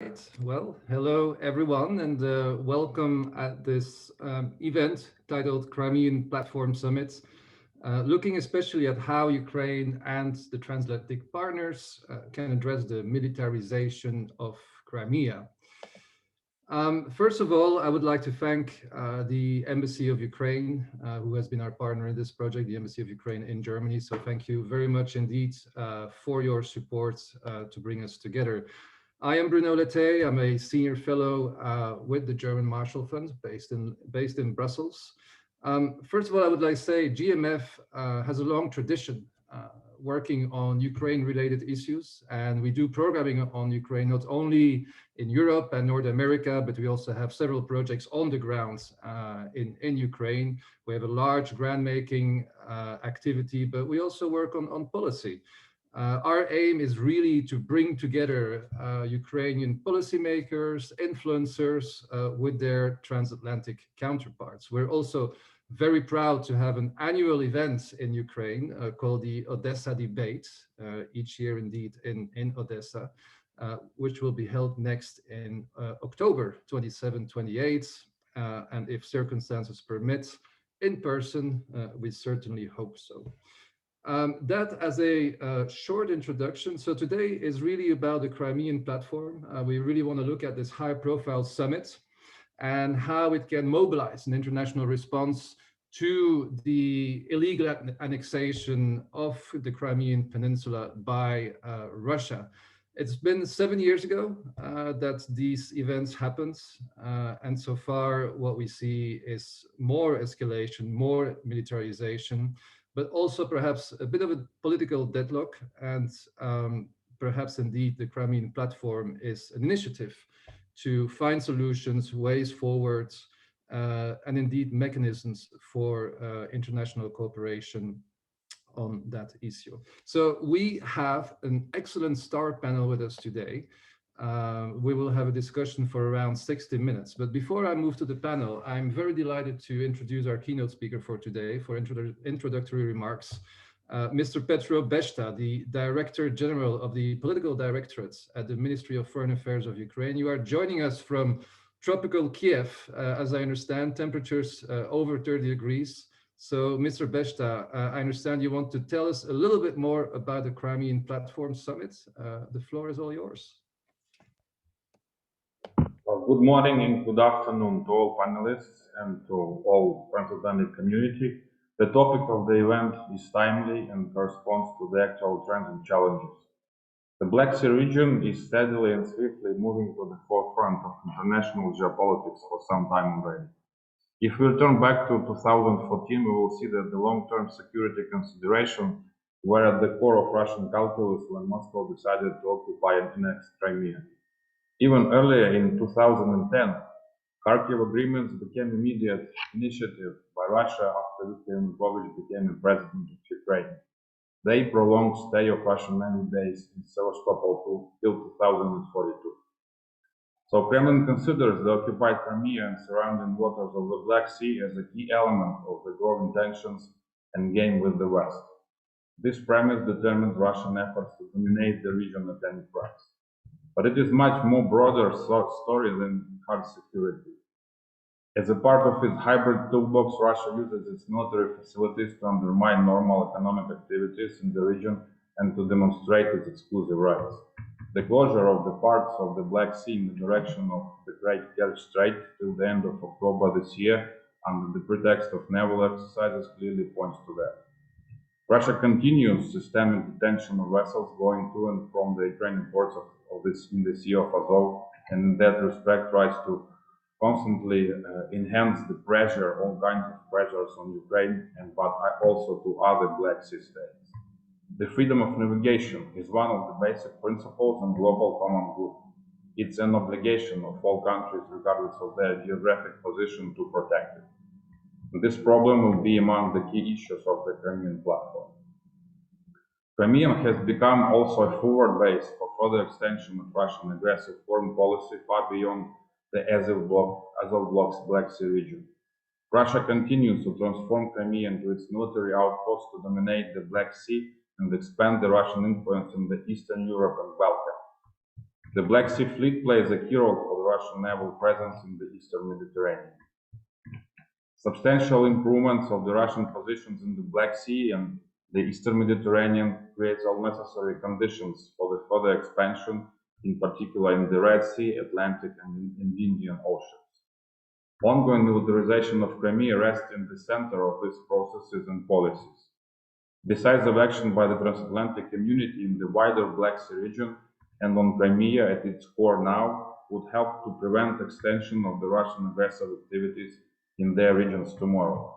Right. Well, hello everyone, and welcome at this event titled Crimean Platform Summit, looking especially at how Ukraine and the transatlantic partners can address the militarization of Crimea. First of all, I would like to thank the Embassy of Ukraine, who has been our partner in this project, the Embassy of Ukraine in Germany. So thank you very much indeed for your support to bring us together. I am Bruno. I'm a senior fellow with the German Marshall Fund based in Brussels. First of all, I would like to say GMF has a long tradition working on Ukraine-related issues, and we do programming on Ukraine not only in Europe and North America, but we also have several projects on the ground in Ukraine. We have a large grant-making activity, but we also work on policy. Our aim is really to bring together Ukrainian policymakers, influencers with their transatlantic counterparts. We're also very proud to have an annual event in Ukraine called the Odessa Debate, each year indeed in Odessa, which will be held next in October 27, 28. And if circumstances permit, in person, we certainly hope so. That as a short introduction. So today is really about the Crimean Platform. We really want to look at this high-profile summit and how it can mobilize an international response to the illegal annexation of the Crimean Peninsula by Russia. It's been 7 years ago that these events happened, and so far what we see is more escalation, more militarization, but also perhaps a bit of a political deadlock, and perhaps indeed the Crimean Platform is an initiative to find solutions, ways forward, and indeed mechanisms for international cooperation on that issue. So we have an excellent star panel with us today. We will have a discussion for around 60 minutes. But before I move to the panel, I'm very delighted to introduce our keynote speaker for today for introductory remarks, Mr. Petro Beshta, the Director General of the Political Directorate at the Ministry of Foreign Affairs of Ukraine. You are joining us from tropical Kiev, as I understand, temperatures over 30 degrees. So, Mr. Beshta, I understand you want to tell us a little bit more about the Crimean Platform Summit. The floor is all yours. Well, good morning and good afternoon to all panelists and to all transatlantic community. The topic of the event is timely and corresponds to the actual trends and challenges. The Black Sea region is steadily and swiftly moving to the forefront of international geopolitics for some time already. If we return back to 2014, we will see that the long-term security considerations were at the core of Russian calculus when Moscow decided to occupy and annex Crimea. Even earlier in 2010, Kharkiv agreements became immediate initiative by Russia after Viktor Yanukovych became the president of Ukraine. They prolonged stay of Russian Navy base in Sevastopol till 2042. So Kremlin considers the occupied Crimea and surrounding waters of the Black Sea as a key element of the growing tensions and game with the West. This premise determined Russian efforts to dominate the region at any price. But it is much more broader story than hard security. As a part of its hybrid toolbox, Russia uses its military facilities to undermine normal economic activities in the region and to demonstrate its exclusive rights. The closure of the parts of the Black Sea in the direction of the Great Kerch Strait till the end of October this year, under the pretext of naval exercises, clearly points to that. Russia continues systemic detention of vessels going to and from the Ukrainian ports in the Sea of Azov, and in that respect tries to constantly enhance the pressure, all kinds of pressures on Ukraine, but also to other Black Sea states. The freedom of navigation is one of the basic principles in global common good. It's an obligation of all countries, regardless of their geographic position, to protect it. This problem will be among the key issues of the Crimean Platform. Crimea has become also a forward base for further extension of Russian aggressive foreign policy far beyond the Azov Bloc's Black Sea region. Russia continues to transform Crimea into its military outpost to dominate the Black Sea and expand the Russian influence in the Eastern Europe and Balkan. The Black Sea Fleet plays a key role for the Russian naval presence in the eastern Mediterranean. Substantial improvements of the Russian positions in the Black Sea and the eastern Mediterranean creates all necessary conditions for the further expansion, in particular in the Red Sea, Atlantic, and in the Indian Oceans. Ongoing militarization of Crimea rests in the center of these processes and policies. Decisive action by the transatlantic community in the wider Black Sea region and on Crimea at its core now would help to prevent extension of the Russian aggressive activities in their regions tomorrow.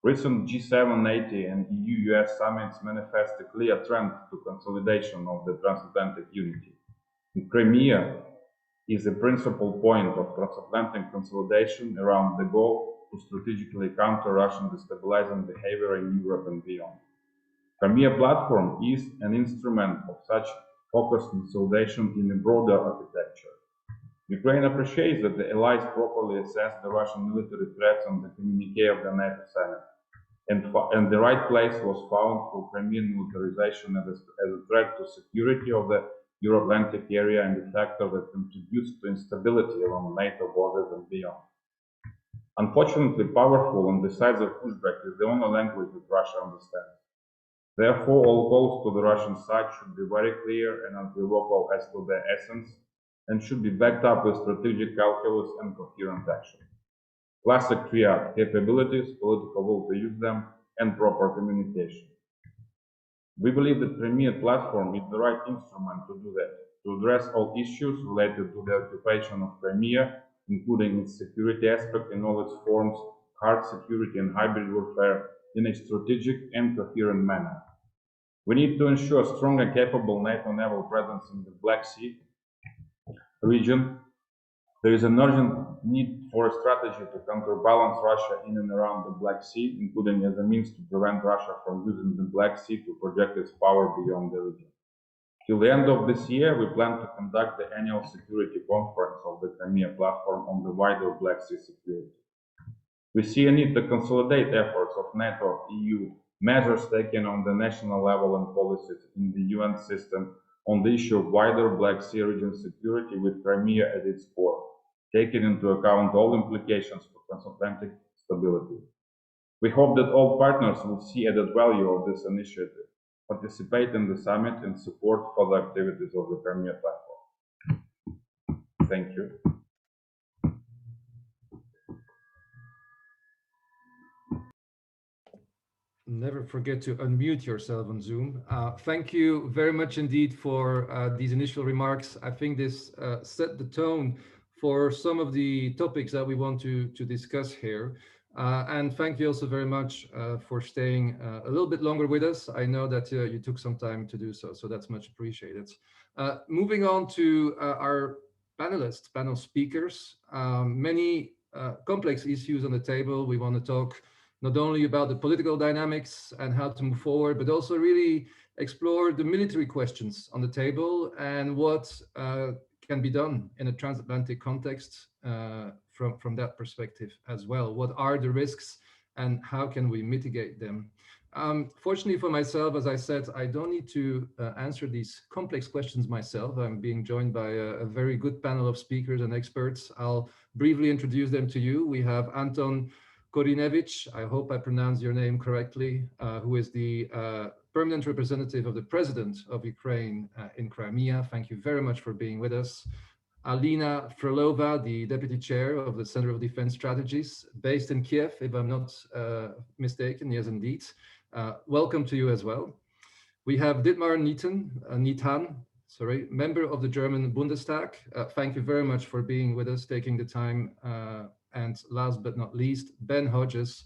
Recent G7, 80 and EU-US summits manifest a clear trend to consolidation of the transatlantic unity. Crimea is a principal point of transatlantic consolidation around the goal to strategically counter Russian destabilizing behavior in Europe and beyond. Crimean Platform is an instrument of such focused consolidation in a broader architecture. Ukraine appreciates that the allies properly assess the Russian military threats on the communique of the NATO summit, and the right place was found for Crimean militarization as a threat to security of the Euro-Atlantic area and a factor that contributes to instability along NATO borders and beyond. Unfortunately, powerful and decisive pushback is the only language that Russia understands. Therefore, all calls to the Russian side should be very clear and unequivocal as to their essence, and should be backed up with strategic calculus and coherent action. Classic triad: capabilities, political will to use them, and proper communication. We believe that Crimean Platform is the right instrument to do that, to address all issues related to the occupation of Crimea, including its security aspect in all its forms, hard security and hybrid warfare, in a strategic and coherent manner. We need to ensure strong and capable NATO naval presence in the Black Sea region. There is an urgent need for a strategy to counterbalance Russia in and around the Black Sea, including as a means to prevent Russia from using the Black Sea to project its power beyond the region. Till the end of this year, we plan to conduct the annual security conference of the Crimean Platform on the wider Black Sea security. We see a need to consolidate efforts of NATO, EU, measures taken on the national level and policies in the UN system on the issue of wider Black Sea region security with Crimea at its core, taking into account all implications for transatlantic stability. We hope that all partners will see added value of this initiative, participate in the summit, and support further activities of the Crimean Platform. Thank you. Never forget to unmute yourself on Zoom. Thank you very much indeed for these initial remarks. I think this set the tone for some of the topics that we want to discuss here. And thank you also very much for staying a little bit longer with us. I know that you took some time to do so, so that's much appreciated. Moving on to our panel speakers. Many complex issues on the table. We want to talk not only about the political dynamics and how to move forward, but also really explore the military questions on the table and what can be done in a transatlantic context from that perspective as well. What are the risks and how can we mitigate them? Fortunately for myself, as I said, I don't need to answer these complex questions myself. I'm being joined by a very good panel of speakers and experts. I'll briefly introduce them to you. We have Anton, Korynevych, I hope I pronounced your name correctly, who is the permanent representative of the President of Ukraine in Crimea. Thank you very much for being with us. Alina, Frolova, the Deputy Chair of the Center of Defense Strategies, based in Kiev, if I'm not mistaken. Yes, indeed. Welcome to you as well. We have Dietmar Nietan, member of the German Bundestag. Thank you very much for being with us, taking the time. And last but not least, Ben Hodges,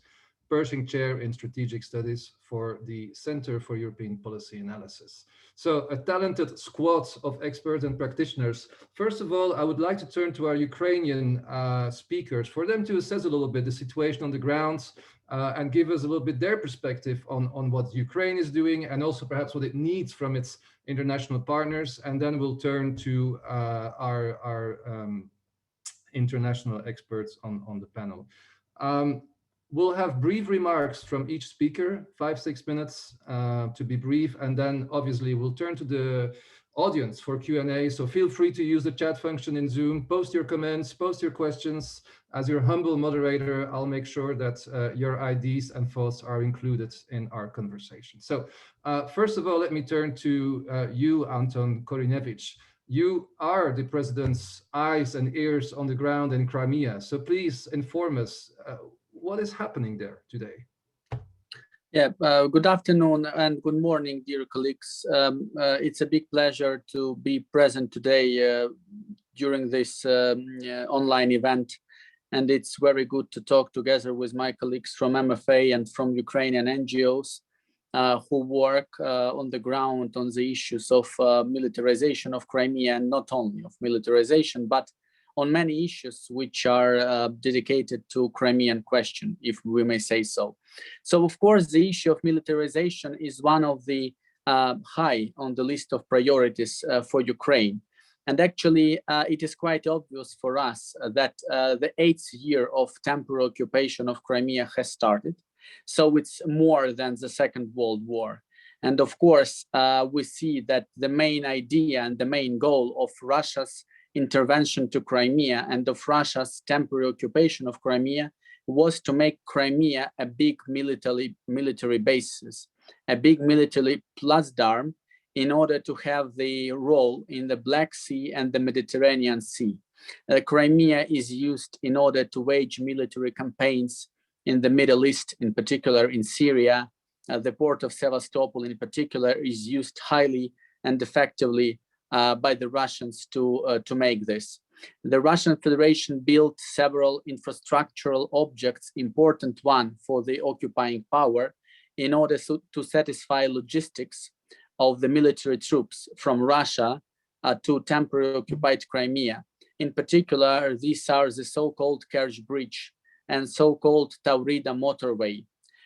Pershing Chair in Strategic Studies for the Center for European Policy Analysis. So a talented squad of experts and practitioners. First of all, I would like to turn to our Ukrainian speakers for them to assess a little bit the situation on the ground and give us a little bit their perspective on what Ukraine is doing and also perhaps what it needs from its international partners. And then we'll turn to our international experts on the panel. We'll have brief remarks from each speaker, 5-6 minutes to be brief, and then obviously we'll turn to the audience for Q&A. So feel free to use the chat function in Zoom, post your comments, post your questions. As your humble moderator, I'll make sure that your IDs and thoughts are included in our conversation. So first of all, let me turn to you, Anton Korynevych. You are the president's eyes and ears on the ground in Crimea. So please inform us, what is happening there today? Yeah, good afternoon and good morning, dear colleagues. It's a big pleasure to be present today during this online event. And it's very good to talk together with my colleagues from MFA and from Ukrainian NGOs who work on the ground on the issues of militarization of Crimea, and not only of militarization, but on many issues which are dedicated to Crimean question, if we may say so. So, of course, the issue of militarization is one of the high on the list of priorities for Ukraine. And actually, it is quite obvious for us that the 8th year of temporary occupation of Crimea has started. So it's more than the Second World War. And of course, we see that the main idea and the main goal of Russia's intervention to Crimea and of Russia's temporary occupation of Crimea was to make Crimea a big military basis, a big military platform in order to have the role in the Black Sea and the Mediterranean Sea. Crimea is used in order to wage military campaigns in the Middle East, in particular in Syria. The port of Sevastopol in particular is used highly and effectively by the Russians to make this. The Russian Federation built several infrastructural objects, important one for the occupying power, in order to satisfy logistics of the military troops from Russia to temporarily occupied Crimea. In particular, these are the so-called Kerch Bridge and so-called Taurida motorway.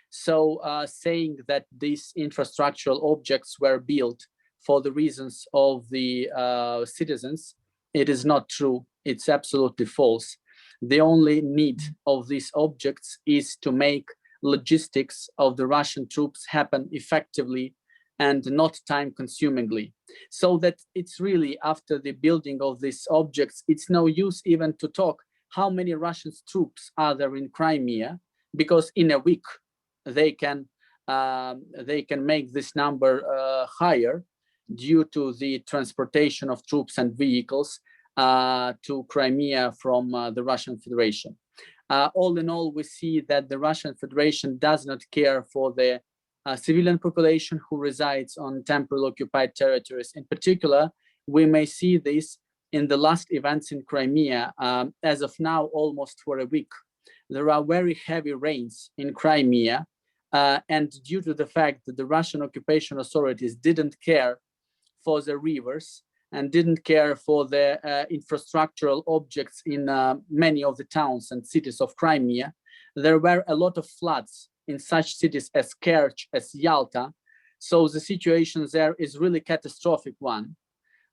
So saying that these infrastructural objects were built for the reasons of the citizens, it is not true. It's absolutely false. The only need of these objects is to make logistics of the Russian troops happen effectively and not time-consumingly. So that it's really after the building of these objects, it's no use even to talk how many Russian troops are there in Crimea, because in a week they can make this number higher due to the transportation of troops and vehicles to Crimea from the Russian Federation. All in all, we see that the Russian Federation does not care for the civilian population who resides on temporarily occupied territories. In particular, we may see this in the last events in Crimea. As of now, almost for a week, there are very heavy rains in Crimea, and due to the fact that the Russian occupation authorities didn't care for the rivers and didn't care for the infrastructural objects in many of the towns and cities of Crimea, there were a lot of floods in such cities as Kerch, as Yalta. So the situation there is really catastrophic one.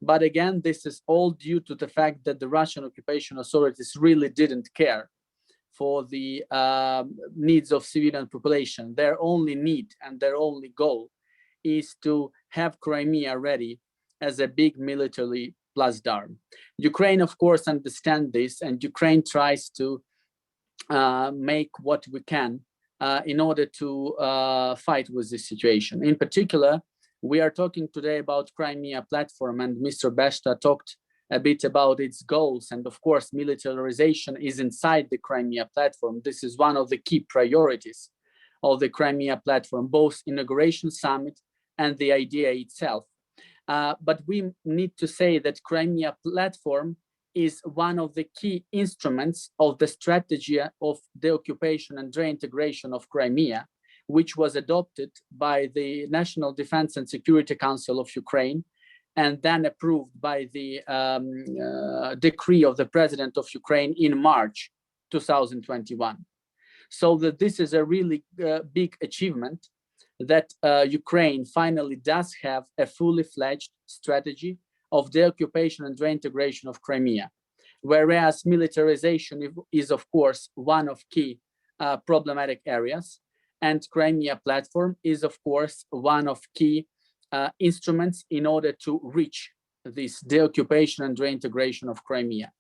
But again, this is all due to the fact that the Russian occupation authorities really didn't care for the needs of civilian population. Their only need and their only goal is to have Crimea ready as a big military platform. Ukraine, of course, understands this, and Ukraine tries to make what we can in order to fight with this situation. In particular, we are talking today about Crimea Platform, and Mr. Beshta talked a bit about its goals. And of course, militarization is inside the Crimea Platform. This is one of the key priorities of the Crimea Platform, both inauguration summit and the idea itself. But we need to say that Crimea Platform is one of the key instruments of the strategy of the occupation and reintegration of Crimea, which was adopted by the National Defense and Security Council of Ukraine, and then approved by the decree of the President of Ukraine in March 2021. So that this is a really big achievement, that Ukraine finally does have a fully fledged strategy of the occupation and reintegration of Crimea, whereas militarization is of course one of key problematic areas, and Crimea Platform is of course one of key instruments in order to reach this deoccupation and reintegration of Crimea.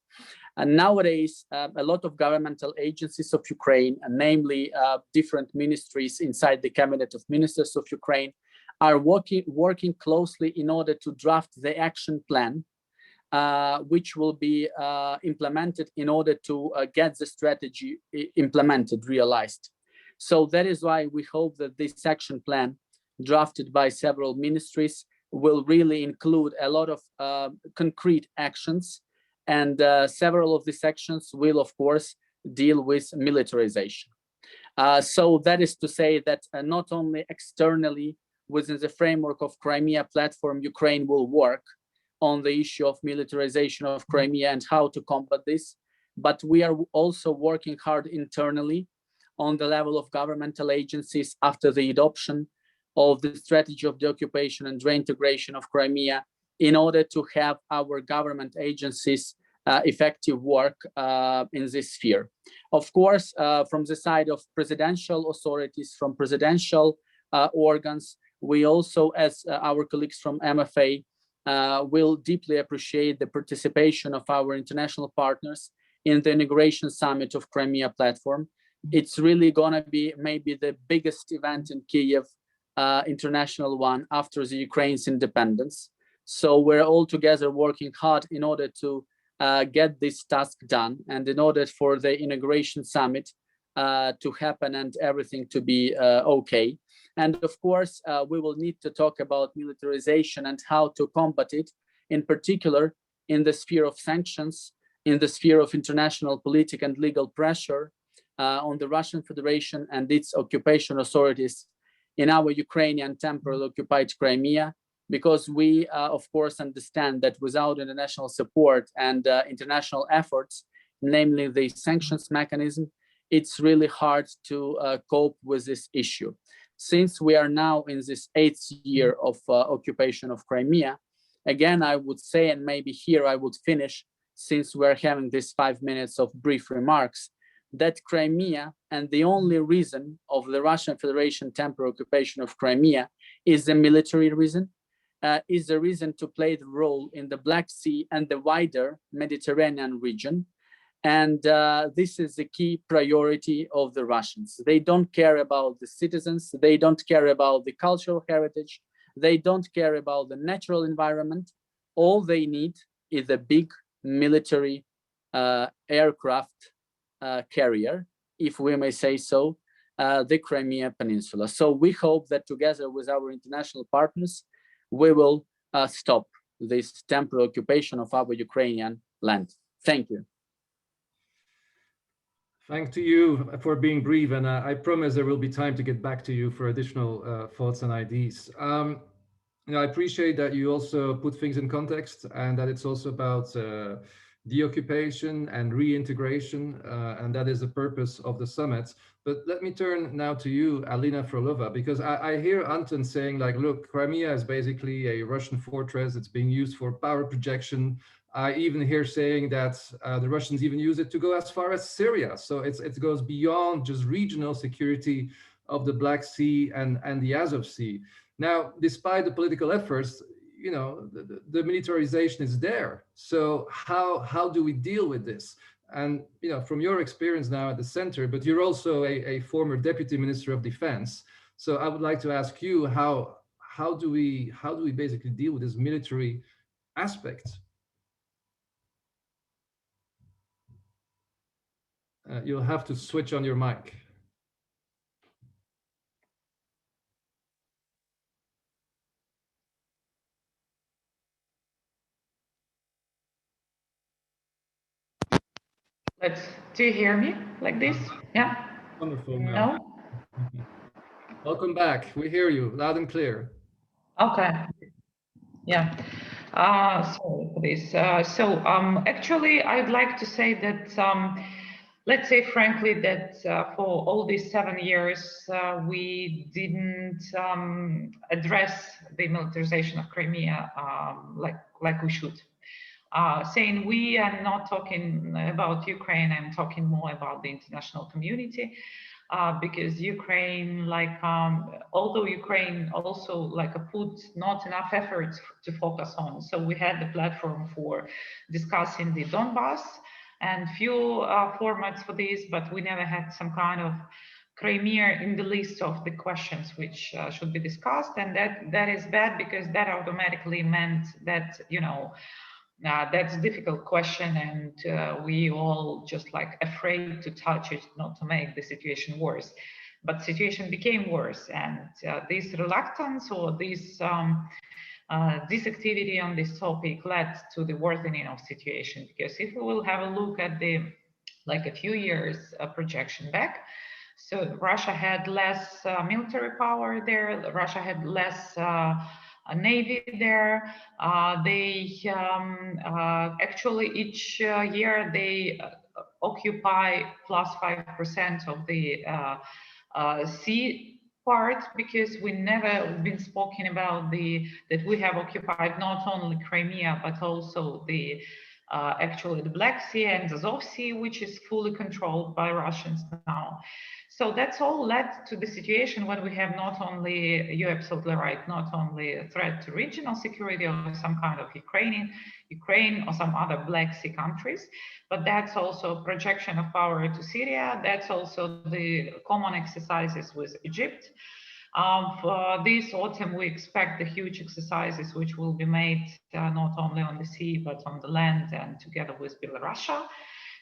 And nowadays, a lot of governmental agencies of Ukraine, and namely different ministries inside the Cabinet of Ministers of Ukraine, are working closely in order to draft the action plan, which will be implemented in order to get the strategy implemented, realized. So that is why we hope that this action plan, drafted by several ministries, will really include a lot of concrete actions, and several of these actions will, of course, deal with militarization. So that is to say that not only externally within the framework of Crimea Platform, Ukraine will work on the issue of militarization of Crimea and how to combat this, but we are also working hard internally on the level of governmental agencies after the adoption of the strategy of deoccupation and reintegration of Crimea, in order to have our government agencies effective work in this sphere. Of course, from the side of presidential authorities, from presidential organs, we also, as our colleagues from MFA, will deeply appreciate the participation of our international partners in the inauguration summit of Crimea Platform. It's really gonna be maybe the biggest event in Kiev, international one, after the Ukraine's independence. So we're all together working hard in order to get this task done, and in order for the inauguration summit to happen and everything to be okay. And of course, we will need to talk about militarization and how to combat it, in particular in the sphere of sanctions, in the sphere of international political and legal pressure on the Russian Federation and its occupation authorities in our Ukrainian temporarily occupied Crimea, because we, of course, understand that without international support and international efforts, namely the sanctions mechanism, it's really hard to cope with this issue. Since we are now in this 8th year of occupation of Crimea, again, I would say, and maybe here I would finish, since we're having these 5 minutes of brief remarks, that Crimea, and the only reason of the Russian Federation temporary occupation of Crimea is the military reason, is the reason to play the role in the Black Sea and the wider Mediterranean region. And this is the key priority of the Russians. They don't care about the citizens, they don't care about the cultural heritage, they don't care about the natural environment. All they need is a big military aircraft carrier, if we may say so, the Crimea Peninsula. So we hope that together with our international partners, we will stop this temporary occupation of our Ukrainian land. Thank you. Thanks to you for being brief, and I promise there will be time to get back to you for additional thoughts and ideas. I appreciate that you also put things in context, and that it's also about deoccupation and reintegration, and that is the purpose of the summit. But let me turn now to you, Alina Frolova, because I hear Anton saying, like, look, Crimea is basically a Russian fortress. It's being used for power projection. I even hear saying that the Russians even use it to go as far as Syria. So it goes beyond just regional security of the Black Sea and the Azov Sea. Now, despite the political efforts, you know, the militarization is there. So how do we deal with this? And, you know, from your experience now at the center, but you're also a former deputy minister of defense. So I would like to ask you, how do we basically deal with this military aspect? You'll have to switch on your mic. Do you hear me like this? Yeah. Wonderful. No? Welcome back. We hear you loud and clear. Okay. Yeah. Sorry for this. Actually, I'd like to say that, let's say frankly, that for all these 7 years, we didn't address the militarization of Crimea like we should. Saying we are not talking about Ukraine, I'm talking more about the international community. because Ukraine, although Ukraine also put not enough efforts to focus on. So we had the platform for discussing the Donbass and few formats for this, but we never had some kind of Crimea in the list of the questions which should be discussed, and that is bad because that automatically meant that that's a difficult question, and we all just afraid to touch it, not to make the situation worse. But the situation became worse, and this reluctance or this activity on this topic led to the worsening of situation. Because if we will have a look at a few years projection back, so Russia had less military power there. Russia had less a navy there. They actually each year they occupy plus 5% of the sea part, because we never been spoken about that we have occupied not only Crimea but also the actually the Black Sea and the Azov Sea, which is fully controlled by Russians now. So that's all led to the situation when we have not only, you're absolutely right, not only a threat to regional security or some kind of Ukraine or some other Black Sea countries, but that's also a projection of power to Syria. That's also the common exercises with Egypt. For this autumn, we expect the huge exercises which will be made not only on the sea, but on the land and together with Belarus.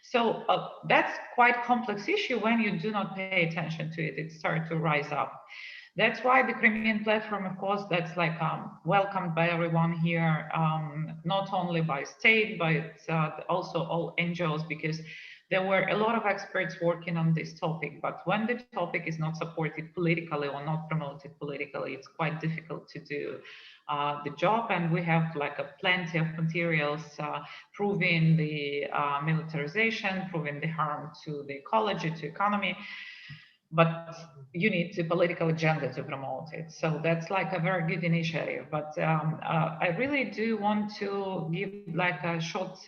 So that's quite complex issue. When you do not pay attention to it, it starts to rise up. That's why the Crimean Platform, of course, that's welcomed by everyone here, not only by state, but also all NGOs, because there were a lot of experts working on this topic. But when the topic is not supported politically or not promoted politically, it's quite difficult to do the job. And we have plenty of materials proving the militarization, proving the harm to the ecology, to economy. But you need the political agenda to promote it. So that's a very good initiative. But I really do want to give a short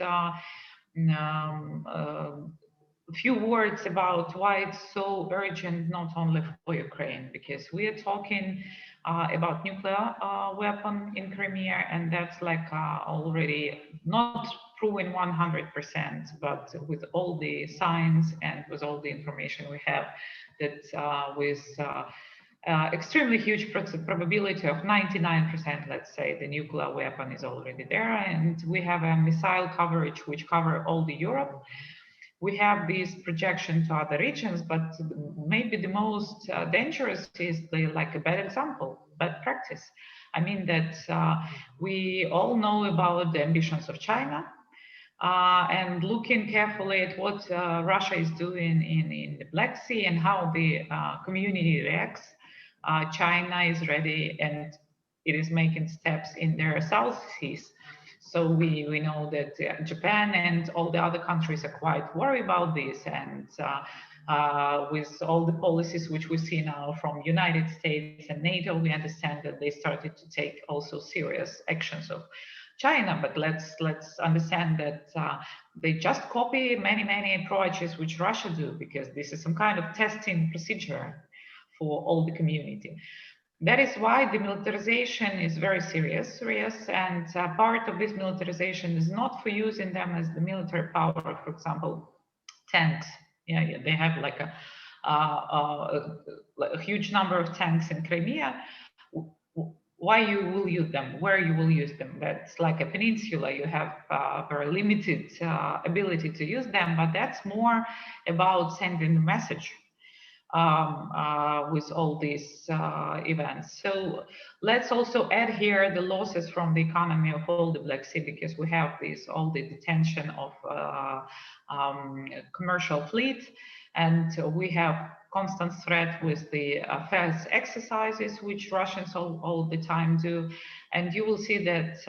few words about why it's so urgent, not only for Ukraine, because we are talking about nuclear weapon in Crimea, and that's already not proven 100%, but with all the signs and with all the information we have, that with extremely huge probability of 99%, let's say, the nuclear weapon is already there, and we have a missile coverage which cover all the Europe. We have these projections to other regions, but maybe the most dangerous is a bad example, bad practice. I mean that we all know about the ambitions of China, and looking carefully at what Russia is doing in the Black Sea and how the community reacts. China is ready and it is making steps in their South Seas. So we know that Japan and all the other countries are quite worried about this, and with all the policies which we see now from United States and NATO, we understand that they started to take also serious actions of China. But let's understand that they just copy many approaches which Russia do, because this is some kind of testing procedure for all the community. That is why the militarization is very serious, and part of this militarization is not for using them as the military power, for example, tanks. Yeah, they have a huge number of tanks in Crimea. Why you will use them, where you will use them? That's like a peninsula. You have very limited ability to use them, but that's more about sending a message with all these events. So let's also add here the losses from the economy of all the Black Sea, because we have all the detention of commercial fleet, and we have constant threat with the fast exercises which Russians all the time do, and you will see that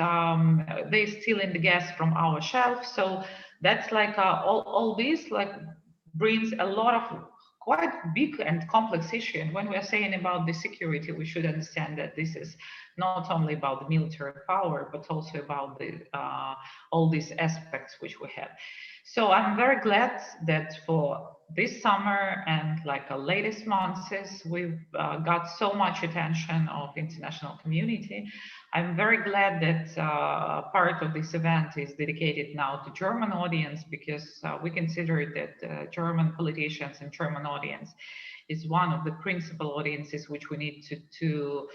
they steal in the gas from our shelf. So that's all this brings a lot of quite big and complex issue. And when we are saying about the security, we should understand that this is not only about the military power, but also about the all these aspects which we have. So I'm very glad that for this summer and like the latest months, we've got so much attention of international community. I'm very glad that part of this event is dedicated now to German audience, because we consider that German politicians and German audience is one of the principal audiences which we need to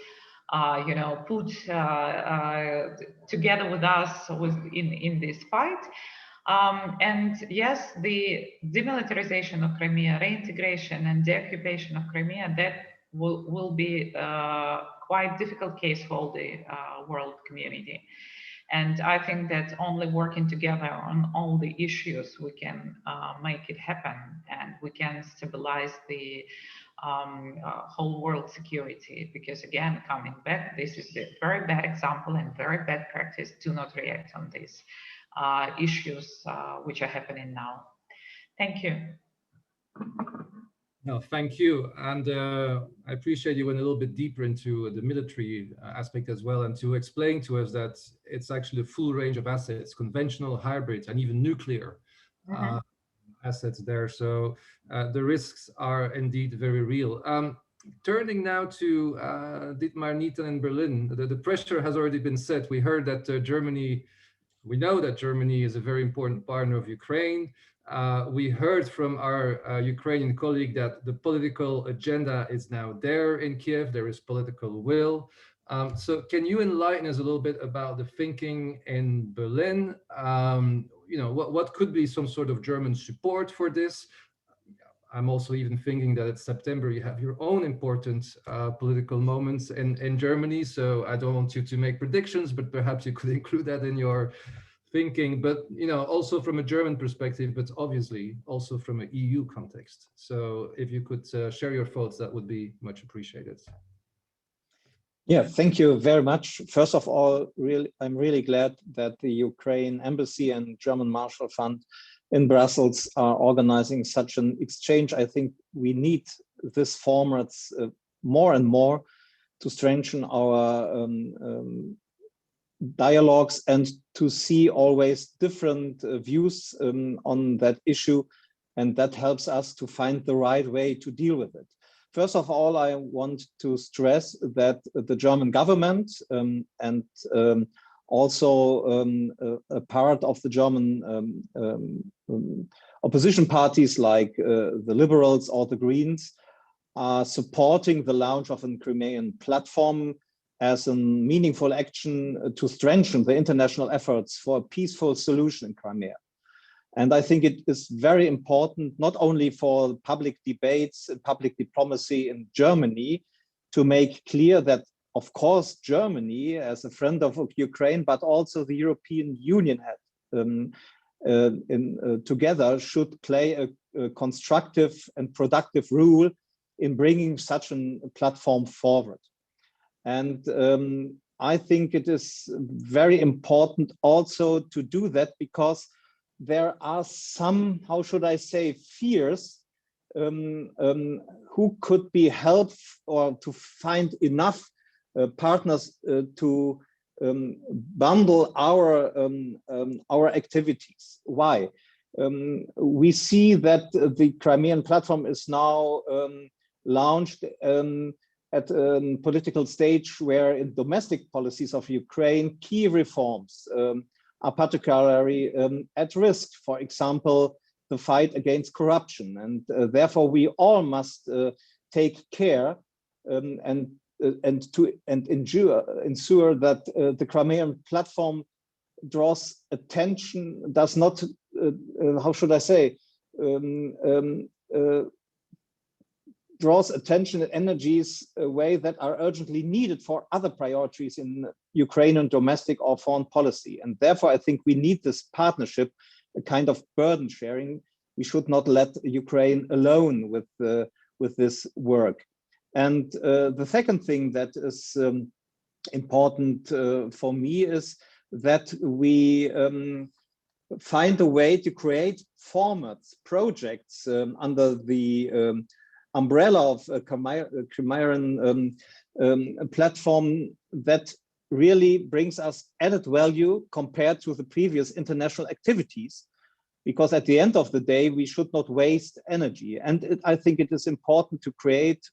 you know, put together with us in this fight. And yes, the demilitarization of Crimea, reintegration and deoccupation of Crimea, that will be quite difficult case for the world community. And I think that only working together on all the issues, we can make it happen, and we can stabilize the whole world security. Because again, coming back, this is a very bad example and very bad practice. Do not react on these issues which are happening now. Thank you. No, thank you. And I appreciate you went a little bit deeper into the military aspect as well, and to explain to us that it's actually a full range of assets, conventional, hybrid, and even nuclear assets there. So the risks are indeed very real. Turning now to Dietmar, Nietan in Berlin, the pressure has already been set. We heard that we know that Germany is a very important partner of Ukraine. We heard from our Ukrainian colleague that the political agenda is now there in Kiev. There is political will. So can you enlighten us a little bit about the thinking in Berlin? You know, what could be some sort of German support for this? I'm also even thinking that it's September, you have your own important political moments in Germany. So I don't want you to make predictions, but perhaps you could include that in your thinking, but you know, also from a German perspective, but obviously also from an EU context. So if you could share your thoughts, that would be much appreciated. Yeah, thank you very much. First of all, I'm really glad that the Ukraine Embassy and German Marshall Fund in Brussels are organizing such an exchange. I think we need this formats more and more to strengthen our dialogues and to see always different views on that issue, and that helps us to find the right way to deal with it. First of all, I want to stress that the German government and also a part of the German opposition parties like the Liberals or the Greens are supporting the launch of a Crimean platform as a meaningful action to strengthen the international efforts for a peaceful solution in Crimea. And I think it is very important, not only for public debates and public diplomacy in Germany, to make clear that, of course, Germany, as a friend of Ukraine, but also the European Union together should play a constructive and productive role in bringing such a platform forward. And I think it is very important also to do that, because there are some, how should I say, fears who could be helped or to find enough partners to bundle our activities. Why? We see that the Crimean Platform is now launched at a political stage where in domestic policies of Ukraine, key reforms are particularly at risk. For example, the fight against corruption. And therefore we all must take care and ensure that the Crimean Platform draws attention, does not, how should I say, draws attention and energies a way that are urgently needed for other priorities in Ukrainian domestic or foreign policy. And therefore, I think we need this partnership, a kind of burden sharing. We should not let Ukraine alone with this work. And the second thing that is important for me is that we find a way to create formats, projects under the umbrella of a Crimean platform that really brings us added value compared to the previous international activities. because at the end of the day, we should not waste energy. And I think it is important to create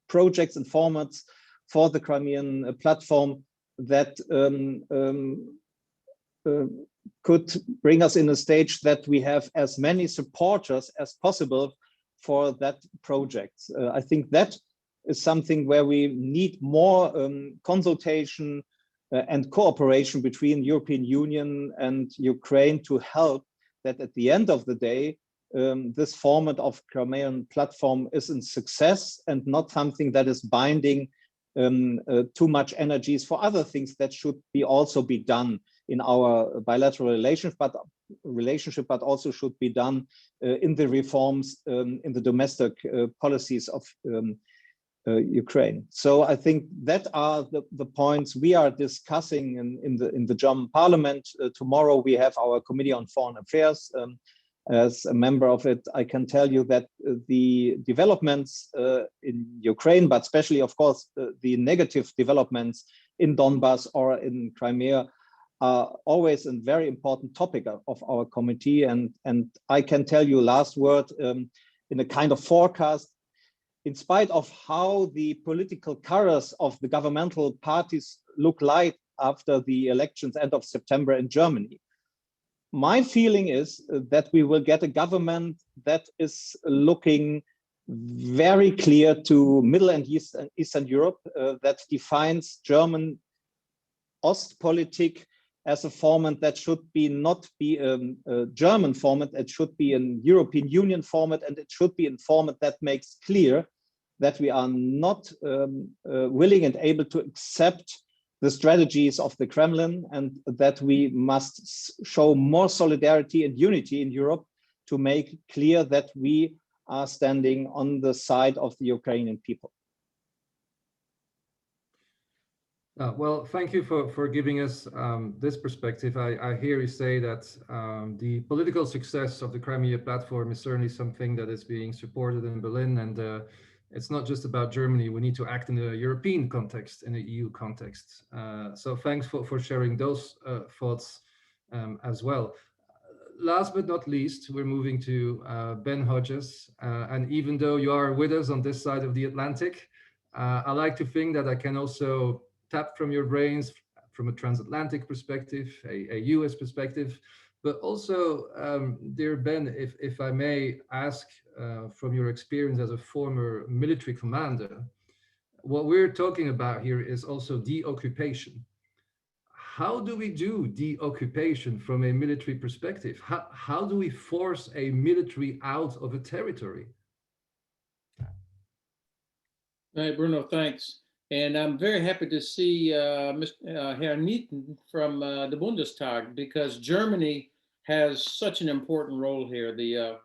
projects and formats for the Crimean platform that could bring us in a stage that we have as many supporters as possible for that project. I think that is something where we need more consultation and cooperation between European Union and Ukraine to help that at the end of the day, this format of Crimean platform is a success and not something that is binding too much energies for other things that should also be done in our bilateral relationship, but also should be done in the reforms in the domestic policies of Ukraine. So I think that are the points we are discussing in the German Parliament. Tomorrow we have our Committee on Foreign Affairs. As a member of it, I can tell you that the developments in Ukraine, but especially, of course, the negative developments in Donbass or in Crimea are always a very important topic of our committee. And I can tell you last word in a kind of forecast, in spite of how the political colors of the governmental parties look like after the elections end of September in Germany, my feeling is that we will get a government that is looking very clear to Middle and Eastern Europe, that defines German Ostpolitik as a format that should be not be a German format, it should be an European Union format, and it should be a format that makes clear that we are not willing and able to accept the strategies of the Kremlin, and that we must show more solidarity and unity in Europe to make clear that we are standing on the side of the Ukrainian people. Well, thank you for giving us this perspective. I hear you say that the political success of the Crimea platform is certainly something that is being supported in Berlin, and it's not just about Germany. We need to act in a European context, in a EU context. So thanks for sharing those thoughts as well. Last but not least, we're moving to Ben Hodges. And even though you are with us on this side of the Atlantic, I like to think that I can also tap from your brains from a transatlantic perspective, a US perspective, but also, dear Ben, if I may ask from your experience as a former military commander, what we're talking about here is also de-occupation. How do we do de-occupation from a military perspective? How do we force a military out of a territory? Hey, Bruno, thanks. And I'm very happy to see Herr Nietan from the Bundestag, because Germany has such an important role here. The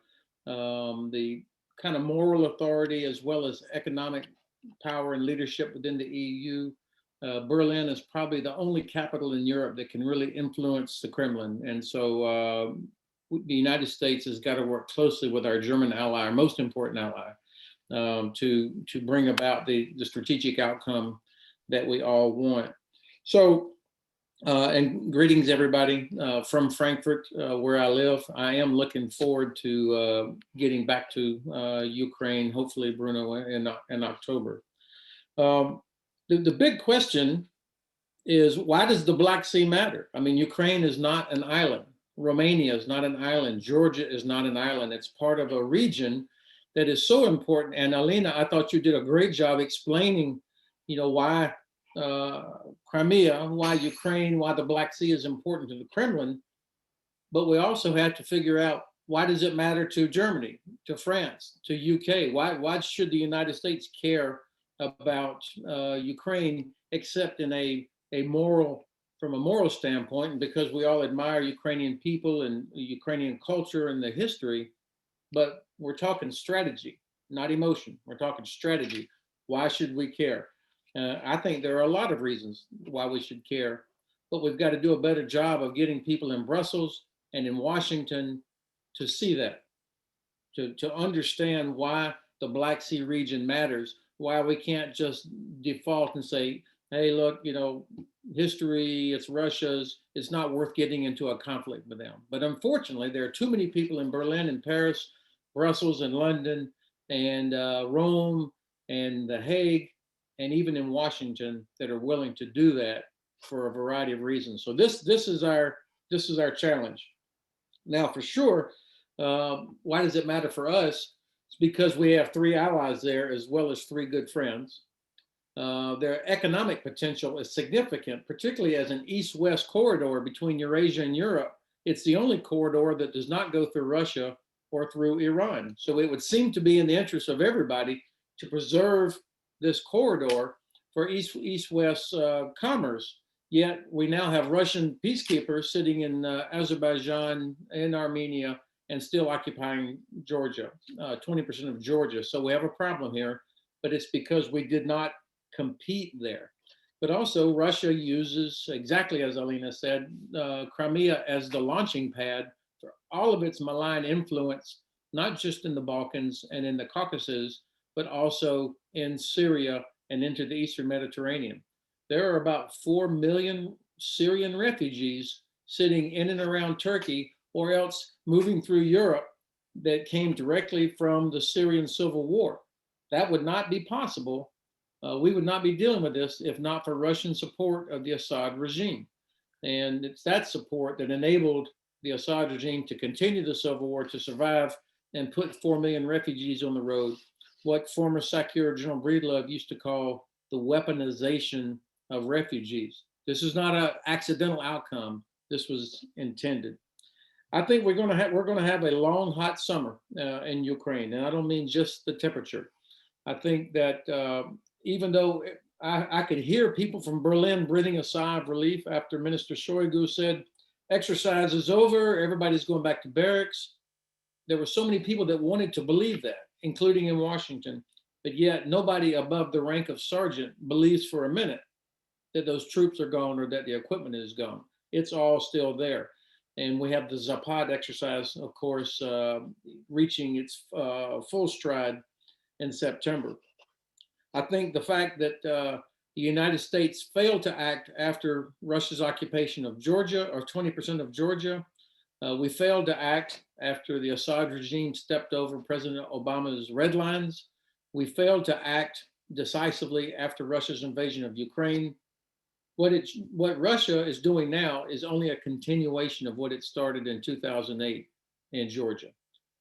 kind of moral authority as well as economic power and leadership within the EU. Berlin is probably the only capital in Europe that can really influence the Kremlin. And so the United States has got to work closely with our German ally, our most important ally, to bring about the strategic outcome that we all want. So, and greetings everybody from Frankfurt, where I live. I am looking forward to getting back to Ukraine, hopefully, Bruno, in October. The big question is, why does the Black Sea matter? I mean, Ukraine is not an island. Romania is not an island. Georgia is not an island. It's part of a region that is so important. And Alina, I thought you did a great job explaining, why Crimea, why Ukraine, why the Black Sea is important to the Kremlin. But we also have to figure out, why does it matter to Germany, to France, to UK? Why should the United States care about Ukraine, except in from a moral standpoint, and because we all admire Ukrainian people and Ukrainian culture and the history? But we're talking strategy, not emotion. We're talking strategy. Why should we care? I think there are a lot of reasons why we should care, but we've got to do a better job of getting people in Brussels and in Washington to see that, to understand why the Black Sea region matters, why we can't just default and say, hey, look, history, it's Russia's, it's not worth getting into a conflict with them. But unfortunately, there are too many people in Berlin and Paris, Brussels and London and Rome and The Hague, and even in Washington that are willing to do that for a variety of reasons. So this is our challenge. Now, for sure, why does it matter for us? It's because we have 3 allies there as well as 3 good friends. Their economic potential is significant, particularly as an east-west corridor between Eurasia and Europe. It's the only corridor that does not go through Russia or through Iran. So it would seem to be in the interest of everybody to preserve this corridor for east-west commerce. Yet we now have Russian peacekeepers sitting in Azerbaijan and Armenia and still occupying Georgia, 20% of Georgia. So we have a problem here, but it's because we did not compete there. But also Russia uses, exactly as Alina said, Crimea as the launching pad for all of its malign influence, not just in the Balkans and in the Caucasus, but also in Syria and into the Eastern Mediterranean. There are about 4 million Syrian refugees sitting in and around Turkey or else moving through Europe that came directly from the Syrian civil war. That would not be possible. We would not be dealing with this if not for Russian support of the Assad regime. And it's that support that enabled the Assad regime to continue the civil war, to survive, and put 4 million refugees on the road, what former SACEUR General Breedlove used to call the weaponization of refugees. This is not an accidental outcome. This was intended. I think we're going to have a long, hot summer in Ukraine, and I don't mean just the temperature. I think that even though I could hear people from Berlin breathing a sigh of relief after Minister Shoigu said, exercise is over, everybody's going back to barracks. There were so many people that wanted to believe that, including in Washington, but yet nobody above the rank of sergeant believes for a minute that those troops are gone or that the equipment is gone. It's all still there. And we have the Zapad exercise, of course, reaching its full stride in September. I think the fact that the United States failed to act after Russia's occupation of Georgia, or 20% of Georgia, we failed to act after the Assad regime stepped over President Obama's red lines. We failed to act decisively after Russia's invasion of Ukraine. What Russia is doing now is only a continuation of what it started in 2008 in Georgia.